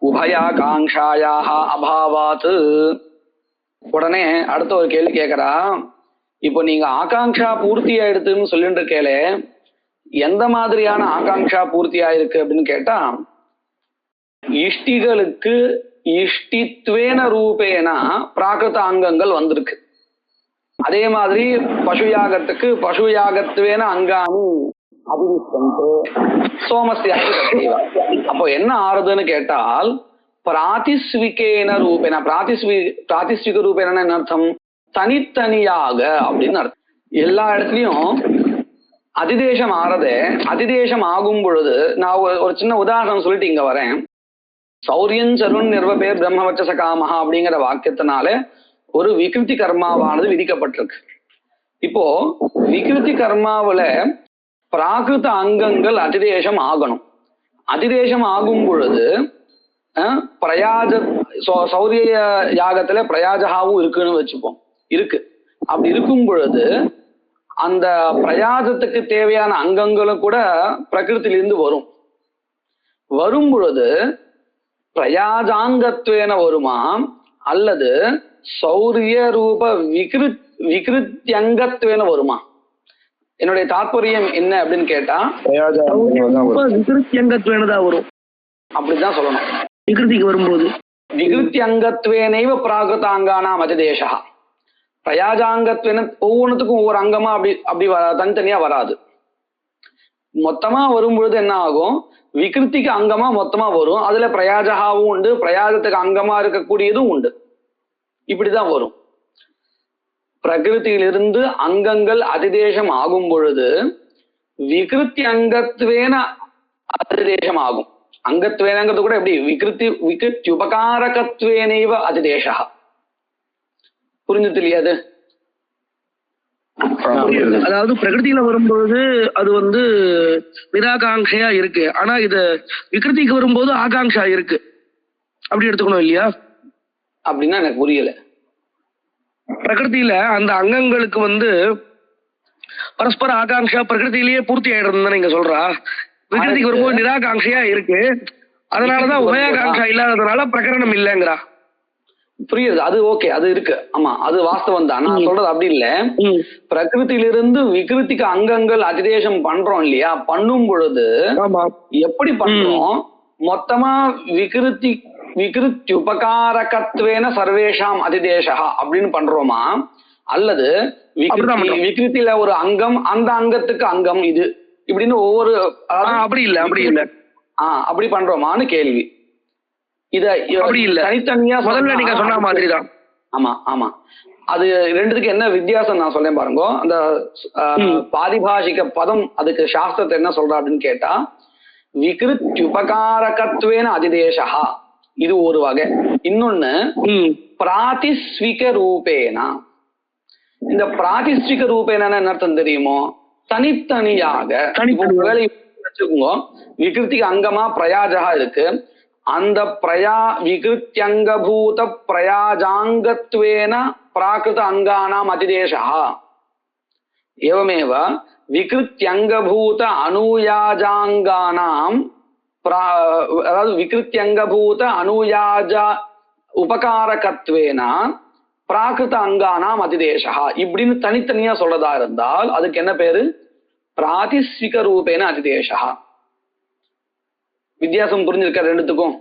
உபயாகாங்ஷாயாஹ அபாவாத். உடனே அடுத்த ஒரு கேள்வி கேட்கறா. இப்போ நீங்க ஆகாங்ஷா பூர்த்தி ஆயிடுதுன்னு சொல்லிட்டு இருக்கேல, எந்த மாதிரியான ஆகாங்ஷா பூர்த்தி ஆயிருக்கு அப்படின்னு கேட்டா, இஷ்டிகளுக்கு இஷ்டித்வேன ரூபேன பிராகிருத அங்கங்கள் வந்திருக்கு. அதே மாதிரி பசுயாகத்துக்கு பசுயாகத்வேன அங்கானி அபிவிஷ்டந்து சோமஸ்யாகி தத்தைவ. அப்போ என்ன ஆறுதுன்னு கேட்டால் பிராதிஸ்விகேன ரூபேன, பிராதிஸ்விக ரூபேன என்ன அர்த்தம்? தனித்தனியாக அப்படின்னு அர்த்தம். எல்லா இடத்துலயும் அதிதேசம் ஆறதே, அதிதேசம் ஆகும் பொழுது நான் ஒரு சின்ன உதாரணம் சொல்லிட்டு இங்க வரேன். சௌரியன் சருண் நிர்வபே பிரம்மவச்சச காமஹா அப்படிங்கிற வாக்கியத்தினால ஒரு விகிருதி கர்மாவானது விதிக்கப்பட்டிருக்கு. இப்போ விகிருதி கர்மாவில பிராகிருத அங்கங்கள் அதிதேசம் ஆகணும். அதிதேசம் ஆகும் பொழுது பிரயாஜ சௌரிய யாகத்துல பிரயாஜகாவும் இருக்குன்னு வச்சுப்போம், இருக்கு. அப்படி இருக்கும் பொழுது அந்த பிரயாஜத்துக்கு தேவையான அங்கங்களும் கூட பிரகிருத்திலிருந்து வரும். வரும் பொழுது பிரயாஜாங்கத்வேன வருமா அல்லது சௌரிய ரூப விகிருத்தியங்கத்வேன வருமா? என்னுடைய தாற்பயம் என்ன அப்படின்னு கேட்டா விகிருத்தியங்கத்வேனதான் வரும், அப்படிதான் சொல்லணும். விகிருதிக்கு வரும்போது விகிருத்தியங்கத்வேனைவ பிராகிருதாங்கானாம் அதிதேசா. பிரயாஜாங்கத்வேன ஒவ்வொன்றுத்துக்கும் ஒவ்வொரு அங்கமா அப்படி தனித்தனியா வராது. மொத்தமா வரும்பொழுது என்ன ஆகும்? விகிருத்திக்கு அங்கமா மொத்தமா வரும். அதுல பிரயாஜகாவும் உண்டு, பிரயாஜத்துக்கு அங்கமா இருக்கக்கூடியதும் உண்டு. இப்படிதான் வரும். பிரகிருத்தியிலிருந்து அங்கங்கள் அதிதேசம் ஆகும் பொழுது விகிருத்தி அங்கத்வேன அதிதேசம் ஆகும். அங்கத்வேனங்கிறது கூட எப்படி? விகிருத்தி உபகாரகத்வேனைவ அதிதேசா. புரிஞ்சுது இல்லையா? அது அதாவது பிரகிருதியில வரும்போது அது நிராகாங்கையா இருக்கு, ஆனா இது விகிருதிக்கு வரும்போது ஆகாங்ஷா இருக்கு, அப்படி எடுத்துக்கணும் இல்லையா? அப்படின்னா எனக்கு புரியல. பிரகிருதியில அந்த அங்கங்களுக்கு பரஸ்பர ஆகாங்ஷா பிரகிருதியிலேயே பூர்த்தி ஆயிடுறது நீங்க சொல்றா. விகிருதிக்கு வரும்போது நிராகாங்கையா இருக்கு, அதனாலதான் உபயாகாங்ஷா இல்லாததுனால பிரகரணம் இல்லைங்கிறா. புரியுது, அது ஓகே, அது இருக்கு. ஆமா, அது வாஸ்தவம் தான். நான் சொல்றது அப்படி இல்ல. பிரகிருத்திலிருந்து விகிருத்திக்கு அங்கங்கள் அதிதேசம் பண்றோம் இல்லையா? பண்ணும் பொழுது எப்படி பண்றோம்? மொத்தமா விகிருத்தி உபகாரகத்வேன சர்வேஷாம் அதிதேசா அப்படின்னு பண்றோமா? அல்லது விகிருத்தில ஒரு அங்கம், அந்த அங்கத்துக்கு அங்கம் இது இப்படின்னு ஒவ்வொரு அப்படி இல்ல அப்படி பண்றோமான்னு கேள்வி. இத அப்படி இல்ல, தனித்தனியா முதல்ல நீங்க சொன்ன மாதிரிதான். ஆமா ஆமா, அது ரெண்டுத்துக்கு என்ன வித்தியாசம் நான் சொல்லேன் பாருங்க. அந்த பாரிபாஷிக பதம் அதுக்கு சாஸ்திரத்தை என்ன சொல்றா அப்படின்னு கேட்டா, விகிருத்தி உபகாரகத்வேன அதிதேசா, இது ஒரு வகை. இன்னொன்னு பிராதிஸ்விக ரூபேனா. இந்த பிராதிஸ்விக ரூபேனா என்ன அர்த்தம் தெரியுமோ? தனித்தனியாக. வச்சுக்கோங்க, விகிருத்திக்கு அங்கமா பிரயாஜகா இருக்கு, அந்த விகிருத்தியங்கபூத பிரயாஜாங்கத்வேன பிராகிருத அங்கானாம் அதிதேசா. एवमेव विकृत्यंगभूत अनुयाजांगानां அதாவது விகிருத்தியங்கபூத அனுயாஜ உபகாரகத்வேன பிராகிருத அங்கானாம் அதிதேசா இப்படின்னு தனித்தனியா சொல்றதா இருந்தால் அதுக்கு என்ன பேரு? பிராதிஸ்விக ரூபேன அதிதேசா. வித்தியாசம் புரிஞ்சிருக்க ரெண்டுத்துக்கும்?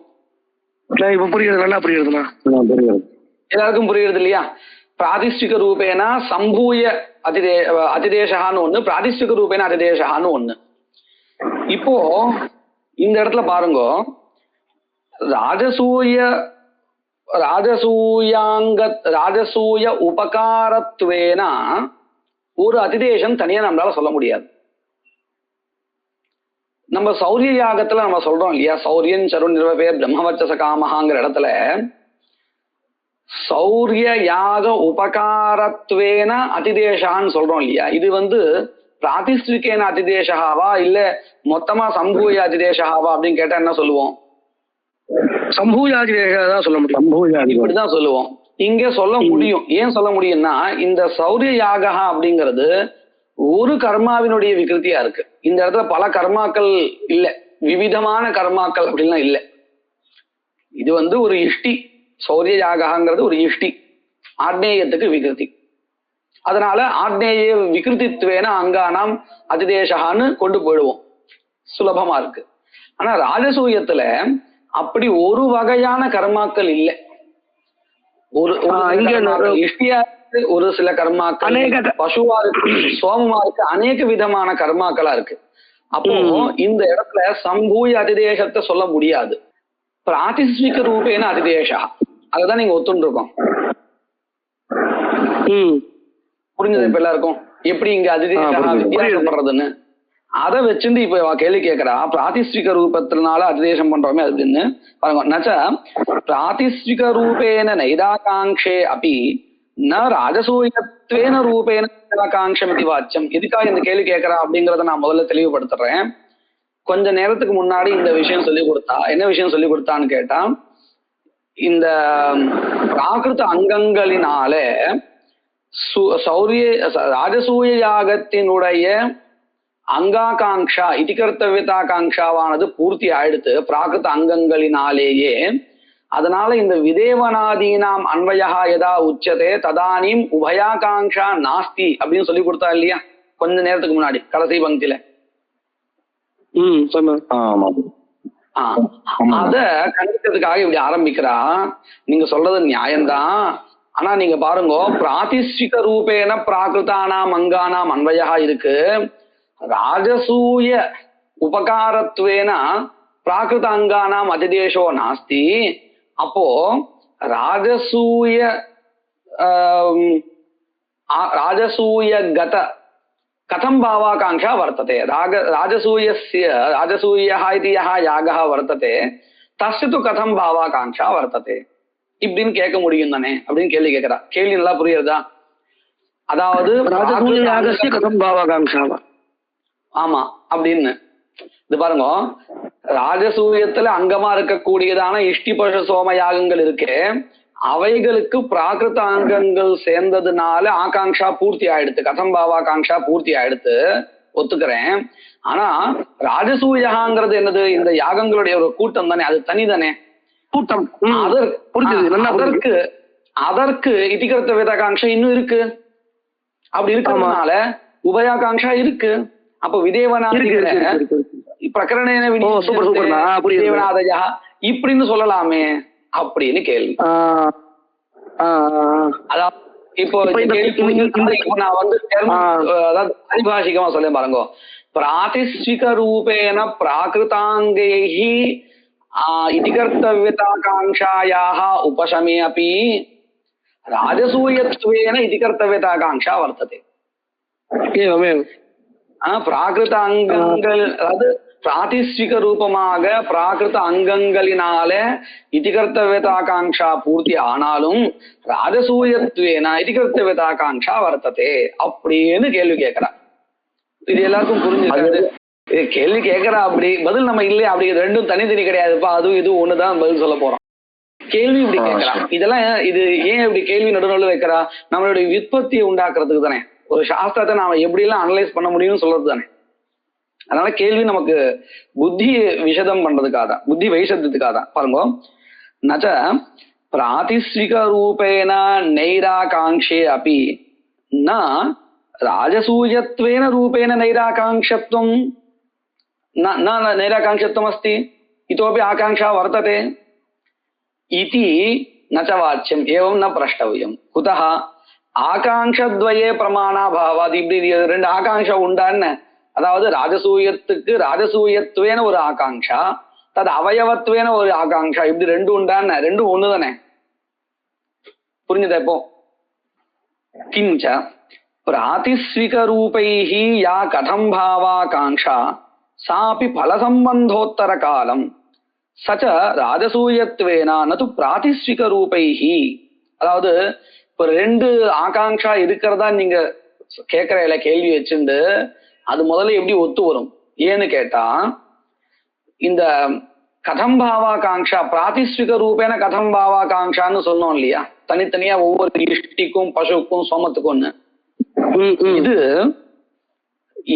இப்ப புரியுது, நல்லா புரியுதுண்ணா. எல்லாருக்கும் புரியுது இல்லையா? பிராதிஷ்டிக ரூபேன சம்பூய அதிதேசகான்னு ஒண்ணு, பிராதிஷ்டிக ரூபேன அதிதேசகான்னு ஒண்ணு. இப்போ இந்த இடத்துல பாருங்க, ராஜசூய உபகாரத்துவேன ஒரு அதிதேசம் தனியா நம்மளால சொல்ல முடியாது. நம்ம சௌரிய யாகத்துல நம்ம சொல்றோம் இல்லையா, சௌரியன் சருண் நிர்வபே பிரம்மவச்சச காமஹாங்கிற இடத்துல சௌரிய யாக உபகாரத்துவேன அதிதேசான்னு சொல்றோம் இல்லையா. இது பிராதிஷ்டிகேன அதிதேசகாவா இல்ல மொத்தமா சம்பூய அதிதேசகாவா அப்படின்னு கேட்டா என்ன சொல்லுவோம்? சம்பூயாதிதேசம் சொல்ல முடியும். இப்படிதான் சொல்லுவோம். இங்க சொல்ல முடியும். ஏன் சொல்ல முடியும்னா, இந்த சௌரிய யாகா அப்படிங்கிறது ஒரு கர்மாவினுடைய விகிருத்தியா இருக்கு. இந்த இடத்துல பல கர்மாக்கள் இல்ல, விவிதமான கர்மாக்கள் அப்படின்லாம் இல்ல. இது ஒரு இஷ்டி. சௌரிய யாகாங்கிறது ஒரு இஷ்டி, ஆக்னேயத்துக்கு விகிருதி. அதனால ஆக்னேய விகிருதித்வேன அங்கானாம் அதிதேசகான்னு கொண்டு போயிடுவோம், சுலபமா இருக்கு. ஆனா ராஜசூயத்துல அப்படி ஒரு வகையான கர்மாக்கள் இல்லை. ஒரு இஷ்டியா இருக்கு, ஒரு சில கர்மாக்கள் பசுவா இருக்கு, சோமமா இருக்கு, அநேக விதமான கர்மாக்களா இருக்கு. அப்போ இந்த இடத்துல சம்பூய அதிதேசத்தை சொல்ல முடியாது. பிராதிஷ்டிக ரூபேன அதிதேசா, அதுதான் நீங்க ஒத்துன்னு இருக்கோம். புரிஞ்சது இப்ப எல்லாருக்கும் எப்படி இங்க அதிதேசா வித்தியாசப்படுறதுன்னு? அதை வச்சுட்டு இப்ப கேள்வி கேட்கிறா, பிராதிஷ்டிக ரூபத்தினால அதிதேசம் பண்றோமே அப்படின்னு பாருங்க. நச்ச பிராதிஷ்டிக ரூபேன நைராகாங்ஷே அப்படி ந ராஜசூயத்வேன ரூபேன நைராகாங்ஷம் இது வாச்சியம். எதுக்காக இந்த கேள்வி கேட்கிறா அப்படிங்கறத நான் முதல்ல தெளிவுபடுத்துறேன். கொஞ்ச நேரத்துக்கு முன்னாடி இந்த விஷயம் சொல்லி கொடுத்தா. என்ன விஷயம் சொல்லி கொடுத்தான்னு கேட்டா, இந்த பிராகிருத அங்கங்களினால ராஜசூய யாகத்தினுடைய அங்காகாங்ஷா இதிகர்த்தவியதாகாங்ஷாவானது பூர்த்தி ஆயிடுத்து பிராகிருத அங்கங்களினாலேயே. அதனால இந்த விதேவனாதீனாம் அன்வயா யதா உச்சதே ததானீம் உபயாகாங்ஷா நாஸ்தி அப்படின்னு சொல்லி கொடுத்தா இல்லையா கொஞ்ச நேரத்துக்கு முன்னாடி கடைசி பங்கில. அத கண்டிக்கிறதுக்காக இப்படி ஆரம்பிக்கிறா. நீங்க சொல்றது நியாயம்தான். ஆனா நீங்க பாருங்க, பிராதிஷ்டிக ரூபேன பிராகிருதானாம் அங்கானாம் அன்வயா இருக்கு, ராஜசூய உபகாரத்வேன பிராகிருத அங்கானாம் அதிதேசோ நாஸ்தி. அப்போ ராஜசூய கத கதம் பாவாகாங்ஷா வர்த்ததே, ராஜசூயः इति यः யாகः வர்த்ததே தஸ்ய து கதம் பாவாகாங்ஷா வர்த்ததே இப்படின்னு கேட்க முடியும் தானே அப்படின்னு கேள்வி கேட்கிறா. கேள்வி நல்லா புரியுறதா? அதாவது கதம் பாவாகாங்ஷாவா? ஆமா அப்படின்னு இது பாருங்க, ராஜசூயத்துல அங்கமா இருக்கக்கூடியதான இஷ்டி பசு சோம யாகங்கள் இருக்கு, அவைகளுக்கு பிராகிருத அங்கங்கள் சேர்ந்ததுனால ஆகாங்ஷா பூர்த்தி ஆயிடுத்து, கதம் பாவாகாங்ஷா பூர்த்தி ஆயிடுத்து, ஒத்துக்கிறேன். ஆனா ராஜசூயகாங்கிறது என்னது? இந்த யாகங்களுடைய ஒரு கூட்டம் தானே, அது தனி தானே கூட்டம். அதற்கு இதிகர்த்த வேதாகாங்ஷா இன்னும் இருக்கு. அப்படி இருக்கிறதுனால உபயாகாங்ஷா இருக்கு. அப்ப விதேவனாதியா இப்படின்னு சொல்லலாமே அப்படின்னு கேள்வி. அதாவது இப்போ நான் அதாவது பரிபாஷிகமா சொல்ல பாருங்க, பிராதிஷ்டிக ரூபேன பிராகிருதாங்கைஹி இதிகர்த்தவ்யதாகாங்ஷாயாः உபசமே அப்படி ராஜசூயத்வேன இதிகர்த்தவ்யதாகாங்ஷா வர்த்ததே. பிராகிருத அங்கங்கள், அதாவது பிராதிஷ்டிக ரூபமாக பிராகிருத அங்கங்களினால இதிகர்த்தவ்யதாகாங்ஷா பூர்த்தி ஆனாலும் ராஜசூயத்வேன இதிகர்த்தவ்யதாகாங்ஷா வர்த்ததே அப்படின்னு கேள்வி கேட்கிறா. இது எல்லாருக்கும் புரிஞ்சுக்காது. கேள்வி கேட்கிறா, அப்படி பதில் நம்ம இல்லையா, அப்படி ரெண்டும் தனித்தனி கிடையாதுப்பா, அதுவும் இதுவும் ஒண்ணுதான் பதில் சொல்ல போறோம். கேள்வி இப்படி கேட்கிறா. இதெல்லாம் இது ஏன் இப்படி கேள்வி நடுநடுல வைக்கிறா? நம்மளுடைய விற்பத்தியை உண்டாக்குறதுக்கு தானே. ஒரு சாஸ்திரத்தை நாம எப்படி எல்லாம் அனலைஸ் பண்ண முடியும்னு சொல்றது தானே. அதனால கேள்வி நமக்கு புத்தி விஷதம் பண்றதுக்காக தான், புத்தி வைஷத்தியத்துக்காக தான். பாருங்க, நச்ச பிராதிஷ்டிக ரூபேன நைராகாங்ஷே அப்படி ந ராஜசூயத்வேன ரூபேன நைராகாங்ஷத்வம் न नैराकांक्षत्वम् अस्ति, इतोपि आकांक्षा वर्तते इति न च वाच्यम्, एवं न प्रष्टव्यम्. कुतः? ஆகாங்ஷத்வயே பிரமாணா பாவாது. இப்படி ரெண்டு ஆகாங்ஷா உண்டான்னு, அதாவது ராஜசூயத்துக்கு ராஜசூயத்துவேன ஒரு ஆகாங்ஷா, தது அவயவத்துவேன ஒரு ஆகாங்ஷா, இப்படி ரெண்டு உண்டான்னு, ரெண்டும் ஒண்ணுதானே. புரிஞ்சுதா இப்போ? கிஞ்ச பிராதிஸ்விகரூபைஹி யா கதம் பாவாகாங்ஷா சாபி பலசம்பந்தோத்தர காலம் சச்ச ராஜசூயத்வேனா நது பிராதிஸ்விகரூபைஹி. அதாவது இப்ப ரெண்டு ஆகாங்ஷா இருக்கிறதா நீங்க கேட்கற கேள்வி வச்சுண்டு அது முதல்ல எப்படி ஒத்து வரும் ஏன்னு கேட்டா, இந்த கதம் பாவாகாங்ஷா பிராதிஸ்விக ரூபேன கதம் பாவாகாங்ஷான்னு சொன்னோம் இல்லையா, தனித்தனியா ஒவ்வொரு இஷ்டிக்கும் பசுக்கும் சோமத்துக்கும்னு. இது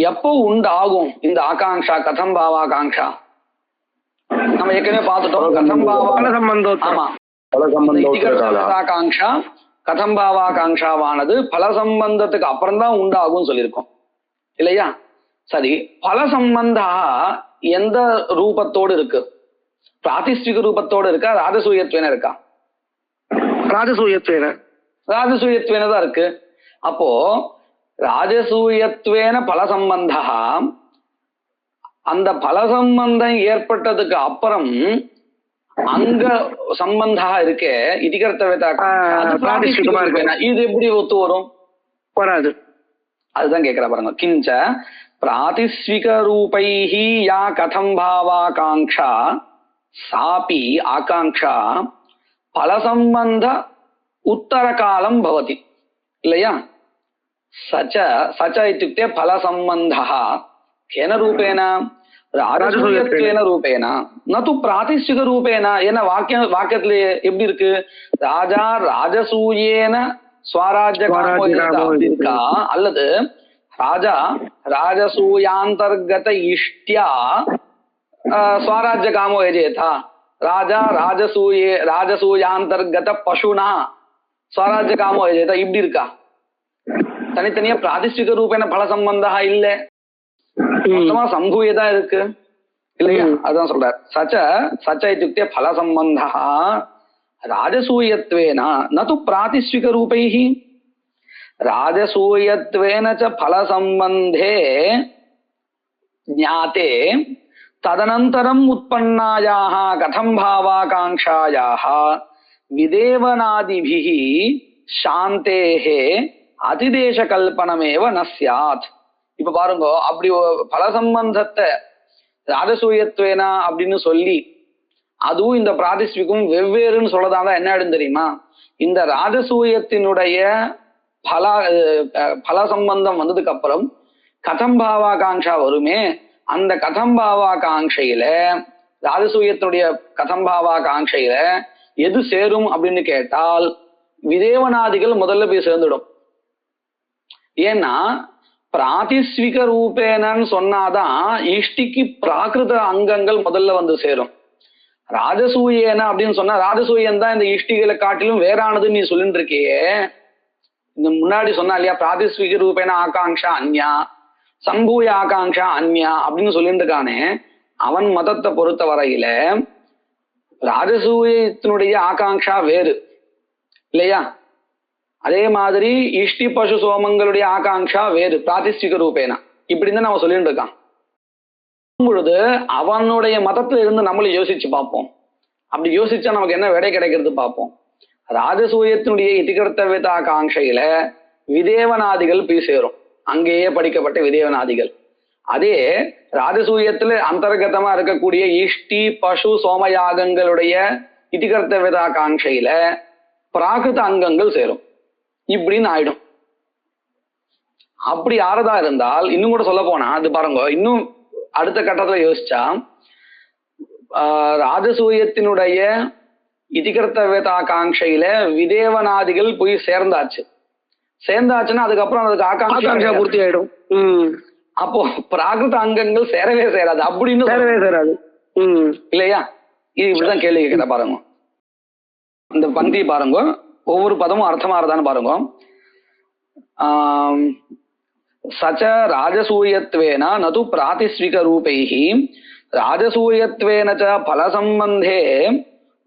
எப்போ உண்டாகும் இந்த ஆகாங்ஷா கதம் பாவாகாங்ஷா? நம்ம ஏற்கனவே பார்த்துட்டோம். கதம் பாவா ஆமா ஆகாங்ஷா கதம் பாவாகாங்ஷாவானது பல சம்பந்தத்துக்கு அப்புறம் தான் உண்டாகும் சொல்லியிருக்கோம் இல்லையா? சரி, பல சம்பந்தா எந்த ரூபத்தோடு இருக்கு? பிராதிஸ்விக ரூபத்தோடு இருக்கா, ராஜசூயத்வேன இருக்கா? ராஜசூயத்வேன. ராஜசூயத்வேன தான் இருக்கு. அப்போ ராஜசூயத்வேன பல சம்பந்தா, அந்த பல சம்பந்தம் ஏற்பட்டதுக்கு அப்புறம் அங்க சம்பந்தா இருக்கே இதிகர்த்தவேதா, இது எப்படி ஒத்து வரும்? வராது. அதுதான் கேட்கிற பாருங்க. கிஞ்ச பிராதிஸ்விக ரூபைஹி யா கதம் பாவாகாங்ஷா சாபி ஆகாங்ஷா பலசம்பந்த உத்தர காலம் பவதி இல்லையா? சச்ச சச்ச இत्युक्ते பலசம்பந்தா கேன ரூபேன ராஜசூயத்வேன ரூபேன நது பிராதிஸ்விக ரூபேன. ஏன்னா வாக்கியத்துல எப்படி இருக்கு? ராஜா ராஜசூயேன ஸ்வராஜ்ய இருக்கா, அல்லது ராஜா ராஜசூயாந்தர்கத இஷ்டியா ஸ்வராஜ்ய காமோ எஜேதா, ராஜா ராஜசூயாந்தர்கத பசுனா ஸ்வராஜ்ய காமோ எஜேதா, இப்படி இருக்கா? தனித்தனியா பிராதிஸ்விக ரூபேன பல சம்பந்தா இல்ல, மொத்தமா சம்பூயதான் இருக்கு இல்லையா? அதான் சொல்றார். சச்ச சச்ச இत्युक्ते பல சம்பந்தா ராஜசூயத்வேன நது பிராதிஸ்விக ரூபைஹி. ராஜசூயத்வேன ச பல சம்பந்தே ஞாதே ததனந்தரம் உத்பன்னாயாः கதம் பாவாகாங்ஷாயாः விதேவனாதிபிஹி சாந்தேஹே அதிதேச கல்பனமேவ ந ஸ்யாத். இப்ப பாருங்க, அப்படி பல சம்பந்தத்தை ராஜசூயத்வேனா அப்படின்னு சொல்லி அதுவும் இந்த பிராதிஸ்விக்கும் வெவ்வேறுன்னு சொல்லதான் என்ன ஆயிடும் தெரியுமா? இந்த ராஜசூயத்தினுடைய பல சம்பந்தம் வந்ததுக்கு அப்புறம் கதம் பாவாகாங்ஷா வருமே, அந்த கதம் பாவாகாங்ஷையில ராஜசூயத்தினுடைய கதம் பாவாகாங்ஷையில எது சேரும் அப்படின்னு கேட்டால் விதேவனாதிகள் முதல்ல போய் சேர்ந்துடும். ஏன்னா பிராதிஸ்விக ரூபேனன்னு சொன்னாதான் இஷ்டிக்கு பிராகிருத அங்கங்கள் முதல்ல வந்து சேரும். ராஜசூயேன அப்படின்னு சொன்னா ராஜசூயன் தான் இந்த இஷ்டிகளை காட்டிலும் வேறானதுன்னு நீ சொல்லிட்டு இருக்கியே. இந்த முன்னாடி சொன்னா இல்லையா, பிராதிஸ்விக ரூபேன ஆகாங்ஷா அந்யா சம்பூய ஆகாங்ஷா அந்யா அப்படின்னு சொல்லிட்டு இருக்கானே, அவன் மதத்தை பொறுத்த வரையில ராஜசூயத்தினுடைய ஆகாங்ஷா வேறு இல்லையா? அதே மாதிரி இஷ்டி பசு சோமங்களுடைய ஆகாங்ஷா வேறு பிராதிஸ்விக ரூபேனா, இப்படின்னு நம்ம சொல்லிட்டு இருக்கான். பொழுது அவனுடைய மதத்துல இருந்து நம்மளும் யோசிச்சு பார்ப்போம். அப்படி யோசிச்சா நமக்கு என்ன விடை கிடைக்கிறது பார்ப்போம். ராஜசூயத்தினுடைய இதிகர்த்தவேத ஆகாங்ஷையில விதேவனாதிகள் போய் சேரும், அங்கேயே படிக்கப்பட்ட விதேவனாதிகள். அதே ராஜசூயத்துல அந்தர்கதமா இருக்கக்கூடிய இஷ்டி பசு சோமயாகங்களுடைய இதிகர்த்தவேத ஆகாங்ஷையில பிராகிருத அங்கங்கள் சேரும், இப்படின்னு ஆயிடும். அப்படி ஆறதா இருந்தால் இன்னும் கூட சொல்ல போனா அது பாருங்க, இன்னும் அடுத்த கட்டத்துல யோசிச்சா ராஜசூயத்தினுடைய இதிகர்த்தவேத ஆகாங்ஷையில விதேவனாதிகள் போய் சேர்ந்தாச்சுன்னா அதுக்கப்புறம் அதுக்கு ஆகாங்ஷா பூர்த்தி ஆயிடும். அப்போ பிராகிருத அங்கங்கள் சேரவே சேராது, அப்படின்னு சேரவே சேராது இல்லையா? இது இப்படிதான் கேள்வி கேட்கிற பாருங்க. இந்த பந்தி பாருங்க, ஒவ்வொரு பதமும் அர்த்தமாறதான்னு பாருங்க. சச்ச ராஜசூயத்வேன நது பிராதிஸ்விக ரூபைஹி ராஜசூயத்வேன ச பல சம்பந்தே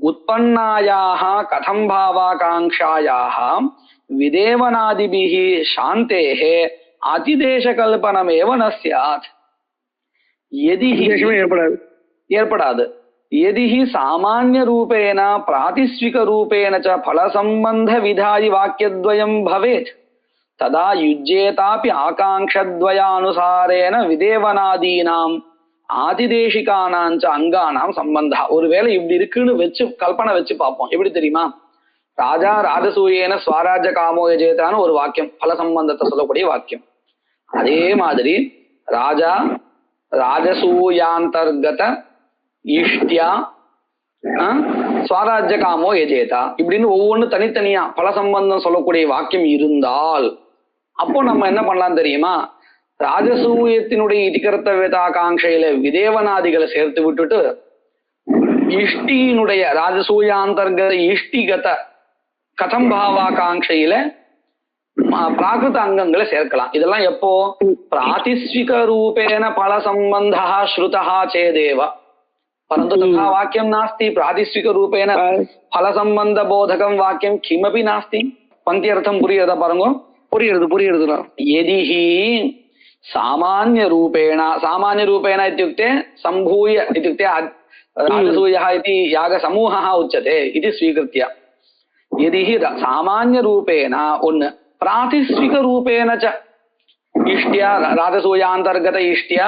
உத்பன்னாயாः கதம் பாவாகாங்ஷாயாः விதேவனாதிபிஹி சாந்தேஹே அதிதேசகல்பனமேவ ந ஸ்யாத். யதிஹி ஏற்படாது ஏற்படாது. யதிஹி சாமான்ய ரூபேன பிராதிஸ்விக ரூபேன ச பலசம்பந்த விதாயி வாக்கியத்வயம் பவேத் ததா யுஜ்யேதாபி ஆகாங்ஷத்வயானுசாரேன விதேவனாதீனாம் ஆதிதேசிகானாஞ்ச அங்கானாம் சம்பந்தா. ஒருவேளை இப்படி இருக்குன்னு வச்சு கல்பனை வச்சு பார்ப்போம். எப்படி தெரியுமா? ராஜா ராஜசூயேன ஸ்வராஜ்ய காமோ யஜேதான்னு ஒரு வாக்கியம், பல சம்பந்தத்தை சொல்லக்கூடிய வாக்கியம். அதே மாதிரி ராஜா ராஜசூயாந்தர்கத இஷ்டியா ஸ்வராஜ்ய காமோ யஜேதா இப்படின்னு ஒவ்வொன்று தனித்தனியா பல சம்பந்தம் சொல்லக்கூடிய வாக்கியம் இருந்தால் அப்போ நம்ம என்ன பண்ணலாம் தெரியுமா? ராஜசூயத்தினுடைய இதிகர்த்தவேதாகாங்கையில விதேவனாதிகளை சேர்த்து விட்டுட்டு இஷ்டியினுடைய ராஜசூயாந்தர்கத இஷ்டிகத கதம் பாவாகாங்கையில பிராகிருத அங்கங்களை சேர்க்கலாம். இதெல்லாம் எப்போ? பிராதிஸ்விக ரூபேன பல சம்பந்தா ஸ்ருதா சேதேவ பரந்து ததா வாக்கியம் நாஸ்தி. பிராதிஸ்விக ரூபேன பல சம்பந்த போதகம் வாக்கியம் கிமபி நாஸ்தி. பந்தி அர்த்தம் புரியுறதா பாருங்க? புரியுறதுனா யதிஹி சாமான்ய ரூபேண இत्युक्ते सम्भूय इत्युक्ते राजसूयः इति यागसमूहः उच्यते इति स्वीकृत्य यदिहि सामान्य रूपेण उन् प्रातिस्विक रूपेण च इष्ट्या राजसूयान्तर्गत इष्ट्या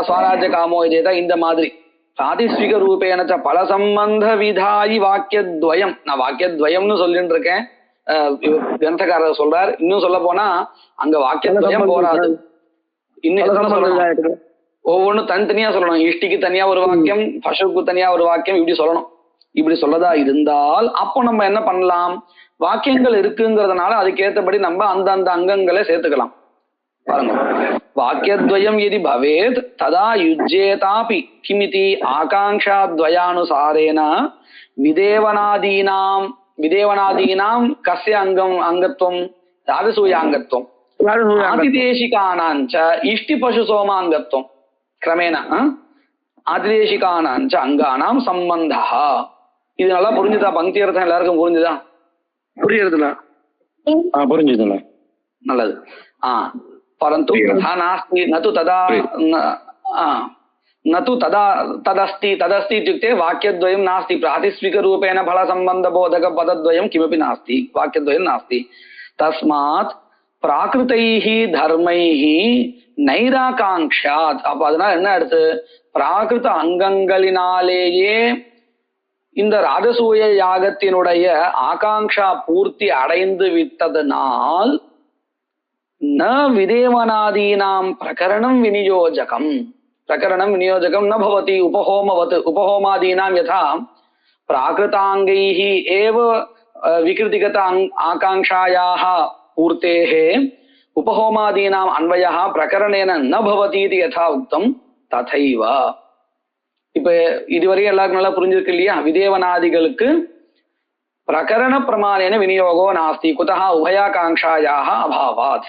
स्वराज्य कामो यजेत இந்த மாதிரி प्रातिस्विक रूपेण च பல சம்பந்த விதாயி வாக்கியத்வயம். நான் வாக்கியத்வயம்னு சொல்லிட்டு இருக்கேன், கிரந்தக்காரர் சொல்றார். இன்னும் சொல்ல போனா அங்க வாக்கியத்வயம் போராது, இன்னும் ஒவ்வொன்றும் தனித்தனியா சொல்லணும். இஷ்டிக்கு தனியா ஒரு வாக்கியம், பசுக்கு தனியா ஒரு வாக்கியம், இப்படி சொல்லணும். இப்படி சொல்லதா இருந்தால் அப்போ நம்ம என்ன பண்ணலாம்? வாக்கியங்கள் இருக்குங்கிறதுனால அதுக்கேற்றபடி நம்ம அந்த அங்கங்களை சேர்த்துக்கலாம். பாருங்க, வாக்கியத்வயம் எதி பவேத் ததா யுஜ்யேதாபி கிமிதி ஆகாங்ஷாத்வயானுசாரேன விதேவனாதீனாம் கஸ்ய அங்கத்துவம் ராஜசூயாங்கத்துவம் ஆதிதேசிகானாஞ்ச இஷ்டி பசு சோமாங்கத்துவம் கிரமேண ஆதிதேசிகானாஞ்ச அங்கானாம் சம்பந்தா. இது நல்லா புரிஞ்சுதா? பங்கி அர்த்தம் எல்லாருக்கும் புரிஞ்சுதா? புரியுறதுண்ணா? புரிஞ்சுதுண்ணா. நல்லது. परन्तु तथा नास्ति, न तु तदस्ति इत्युक्ते वाक्यद्वयं नास्ति. प्रातिस्विकरूपेण फलसम्बन्धबोधकपदद्वयं किमपि नास्ति, वाक्यद्वयं नास्ति. तस्मात् प्राकृतैः धर्मैः नैराकाङ्क्षात्. அப்ப அதனால என்ன அடுத்து? பிராகிருத அங்கங்களினாலேயே இந்த ராஜசூய யாகத்தினுடைய ஆகாங்ஷா பூர்த்தி அடைந்து விட்டதனால் न विदेवनादीनां प्रकरणं विनियोजकं न भवति. उपहोमादीनां यथा प्राकृतांगैः एव विकृतिगत आकांक्षायाः पूर्तेः उपहोमादीनाम् अन्वयः प्रकरणेन न भवति इति यथा उक्तं तथैव. இப்ப இதுவரையும் எல்லாருக்கும் நல்லா புரிஞ்சிருக்கு இல்லையா? விதேவனாதிகளுக்கு பிரகரண பிரமாணேன விநியோகோ நாஸ்தி குதஹ உபயாகாங்ஷாயாஹ அபாவாத்.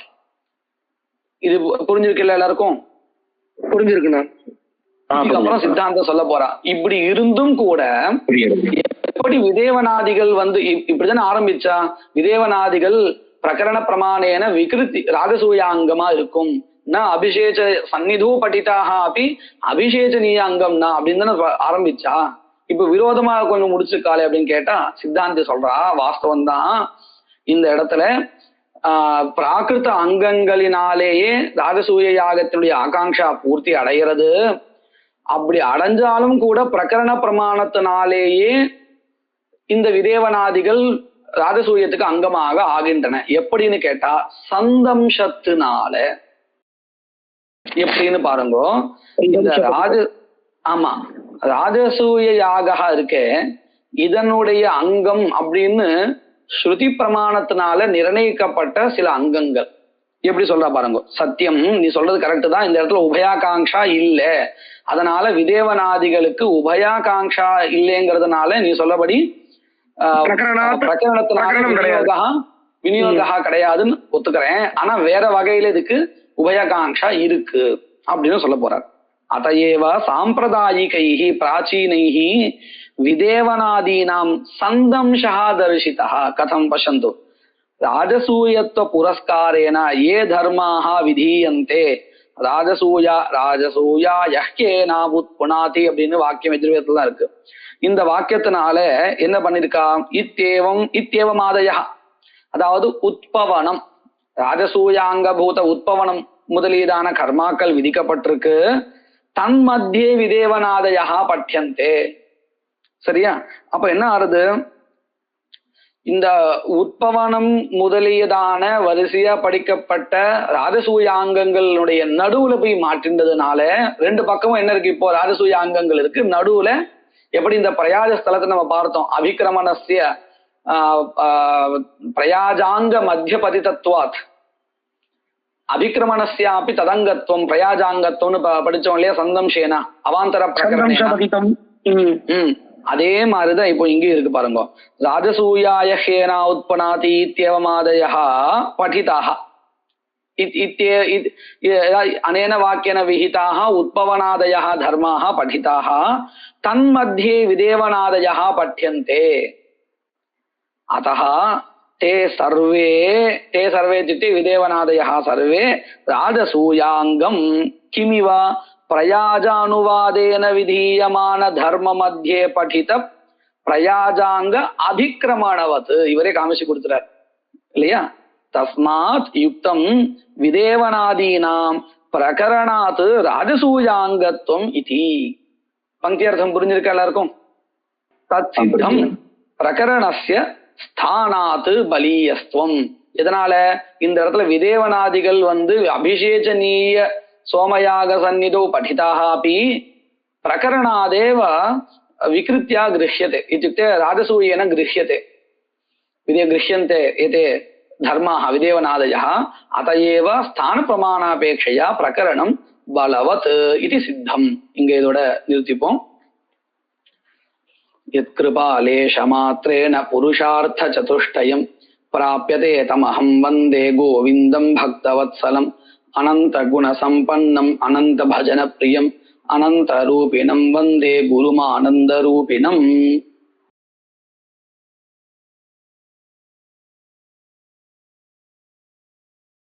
இது புரிஞ்சிருக்குல்ல எல்லாருக்கும்? புரிஞ்சிருக்குண்ணா. இதுக்கப்புறம் சித்தாந்தம் சொல்ல போறா. இப்படி இருந்தும் கூட எப்படி விதேவனாதிகள் இப்படிதானே ஆரம்பிச்சா? விதேவனாதிகள் பிரகரண பிரமாணேன விகிருதி ராஜசூயாங்கமா இருக்கும். ந அபிஷேச்ச சந்நிதூ படிதாக அப்படி அபிஷேச்சனீய அங்கம்னா அப்படின்னு தானே ஆரம்பிச்சா. இப்ப விரோதமா கொஞ்சம் முடிச்சுக்காலே அப்படின்னு கேட்டா சித்தாந்தி சொல்றா வாஸ்தவம் தான். இந்த இடத்துல பிராகிருத அங்கங்களினாலேயே ராஜசூய யாகத்தினுடைய ஆகாங்ஷா பூர்த்தி அடைகிறது. அப்படி அடைஞ்சாலும் கூட பிரகரண பிரமாணத்தினாலேயே இந்த விதேவனாதிகள் ராஜசூயத்துக்கு அங்கமாக ஆகின்றன. எப்படின்னு கேட்டா சந்தம்சத்தினால. எப்படின்னு பாருங்க, இந்த ராஜசூய யாக இருக்கே இதனுடைய அங்கம் அப்படின்னு ஸ்ருதி பிரமாணத்தினால நிர்ணயிக்கப்பட்ட சில அங்கங்கள். எப்படி சொல்றா பாருங்க. சத்தியம், நீ சொல்றது கரெக்ட் தான். இந்த இடத்துல உபயாகாங்ஷா இல்ல, அதனால விதேவனாதிகளுக்கு உபயாகாங்ஷா இல்லைங்கிறதுனால நீ சொல்லபடி பிரகரணத்தினால விநியோகா கிடையாதுன்னு ஒத்துக்கிறேன். ஆனா வேற வகையில இதுக்கு உபயாகாங்ஷா இருக்கு அப்படின்னு சொல்ல போறார். அதையேவ சாம்பிரதாயிகைஹி பிராச்சீனைஹி விதேவனாதீனாம் சந்தம்சா தரிசிதா கதம் பசந்து. ராஜசூயத்துவ புரஸ்காரேன ஏ தர்மாக விதீயந்தே ராஜசூயா யஹ்கேனா புனாதி அப்படின்னு வாக்கியம் எதிர்வேதத்துல தான் இருக்கு. இந்த வாக்கியத்தினால என்ன பண்ணிருக்கா, இத்தேவமாதய, அதாவது உத்பவனம், ராஜசூயாங்கபூத உத்பவனம் முதலீதான கர்மாக்கள் விதிக்கப்பட்டிருக்கு. தன் மத்தியே விதேவநாதயா பட்யந்தே. சரியா? அப்ப என்ன ஆறுது, இந்த உத்பவனம் முதலியதான வரிசையா படிக்கப்பட்ட ராஜசூயாங்கங்களுடைய நடுவுல போய் மாற்றின்றதுனால ரெண்டு பக்கமும் என்ன இருக்கு, இப்போ ராஜசூயாங்கங்கள் இருக்கு, நடுவுல எப்படி இந்த பிரயாஜ ஸ்தலத்தை நம்ம பார்த்தோம், அபிக்கிரமணஸ்ய பிரயாஜாங்க மத்தியபதி தத்துவாத் அபிக்கிரமணஸ்யாபி ததங்கத்துவம் பிரயாஜாங்கத்துவம்னு படிச்சோம் இல்லையா, சந்தம்சேனா அவாந்தர பிரகரணம். அதே மாதிரிதான் இப்போ இங்கே இருக்கு பாருங்க. ராஜசூயாய ஹேனா உத்பனாதி இத்யவமாதயः படிதாः அனேன வாக்கியன விஹிதாः உத்பவனாதயः தர்மாः படிதாः தன்मध्ये விதேவனாதயः பட்யन्ते. अतः ते सर्वे इत्युक्ते विदेवनादयः सर्वे राजसूयाङ्गं किमिव प्रयाजानुवादेन विधीयमान धर्म मध्ये पठित प्रयाजांग अभिक्रमणवत् इवरे कामिச்சு கொடுத்துறார் இல்லையா. तस्मात् युक्तं विदेवनादीनां प्रकरणात् राजसूयाङ्गत्वम् इति. பங்கியர்த்தம் புரிஞ்சிருக்கா எல்லாருக்கும்? தத்சித்தம் பிரகரணஸ்ய ஸ்தானாத் பலீயஸ்துவம். இதனால இந்த இடத்துல விதேவனாதிகள் அபிஷேச்சனீய சோமயாக சந்நிதோ படிதாக அப்படி பிரகரணாதேவ விகிருத்தியா கிருஹ்யते इत्युक्ते राजसूयेन गृह्यते गृह्यन्ते एते धर्माः विदेवनादयः. अत एव स्थान प्रमाणापेक्षया प्रकरणं बलवत् इति सिद्धम्. இங்க இதோட நிறுத்திப்போம். यत्कृपालेशमात्रेण पुरुषार्थ चतुष्टयम् प्राप्यते तमहं वन्दे गोविन्दं भक्तवत्सलम् अनंत गुण संपन्नम अनंत भजन प्रियम अनंत रूपिणम वंदे गुरुमानंद रूपिणम.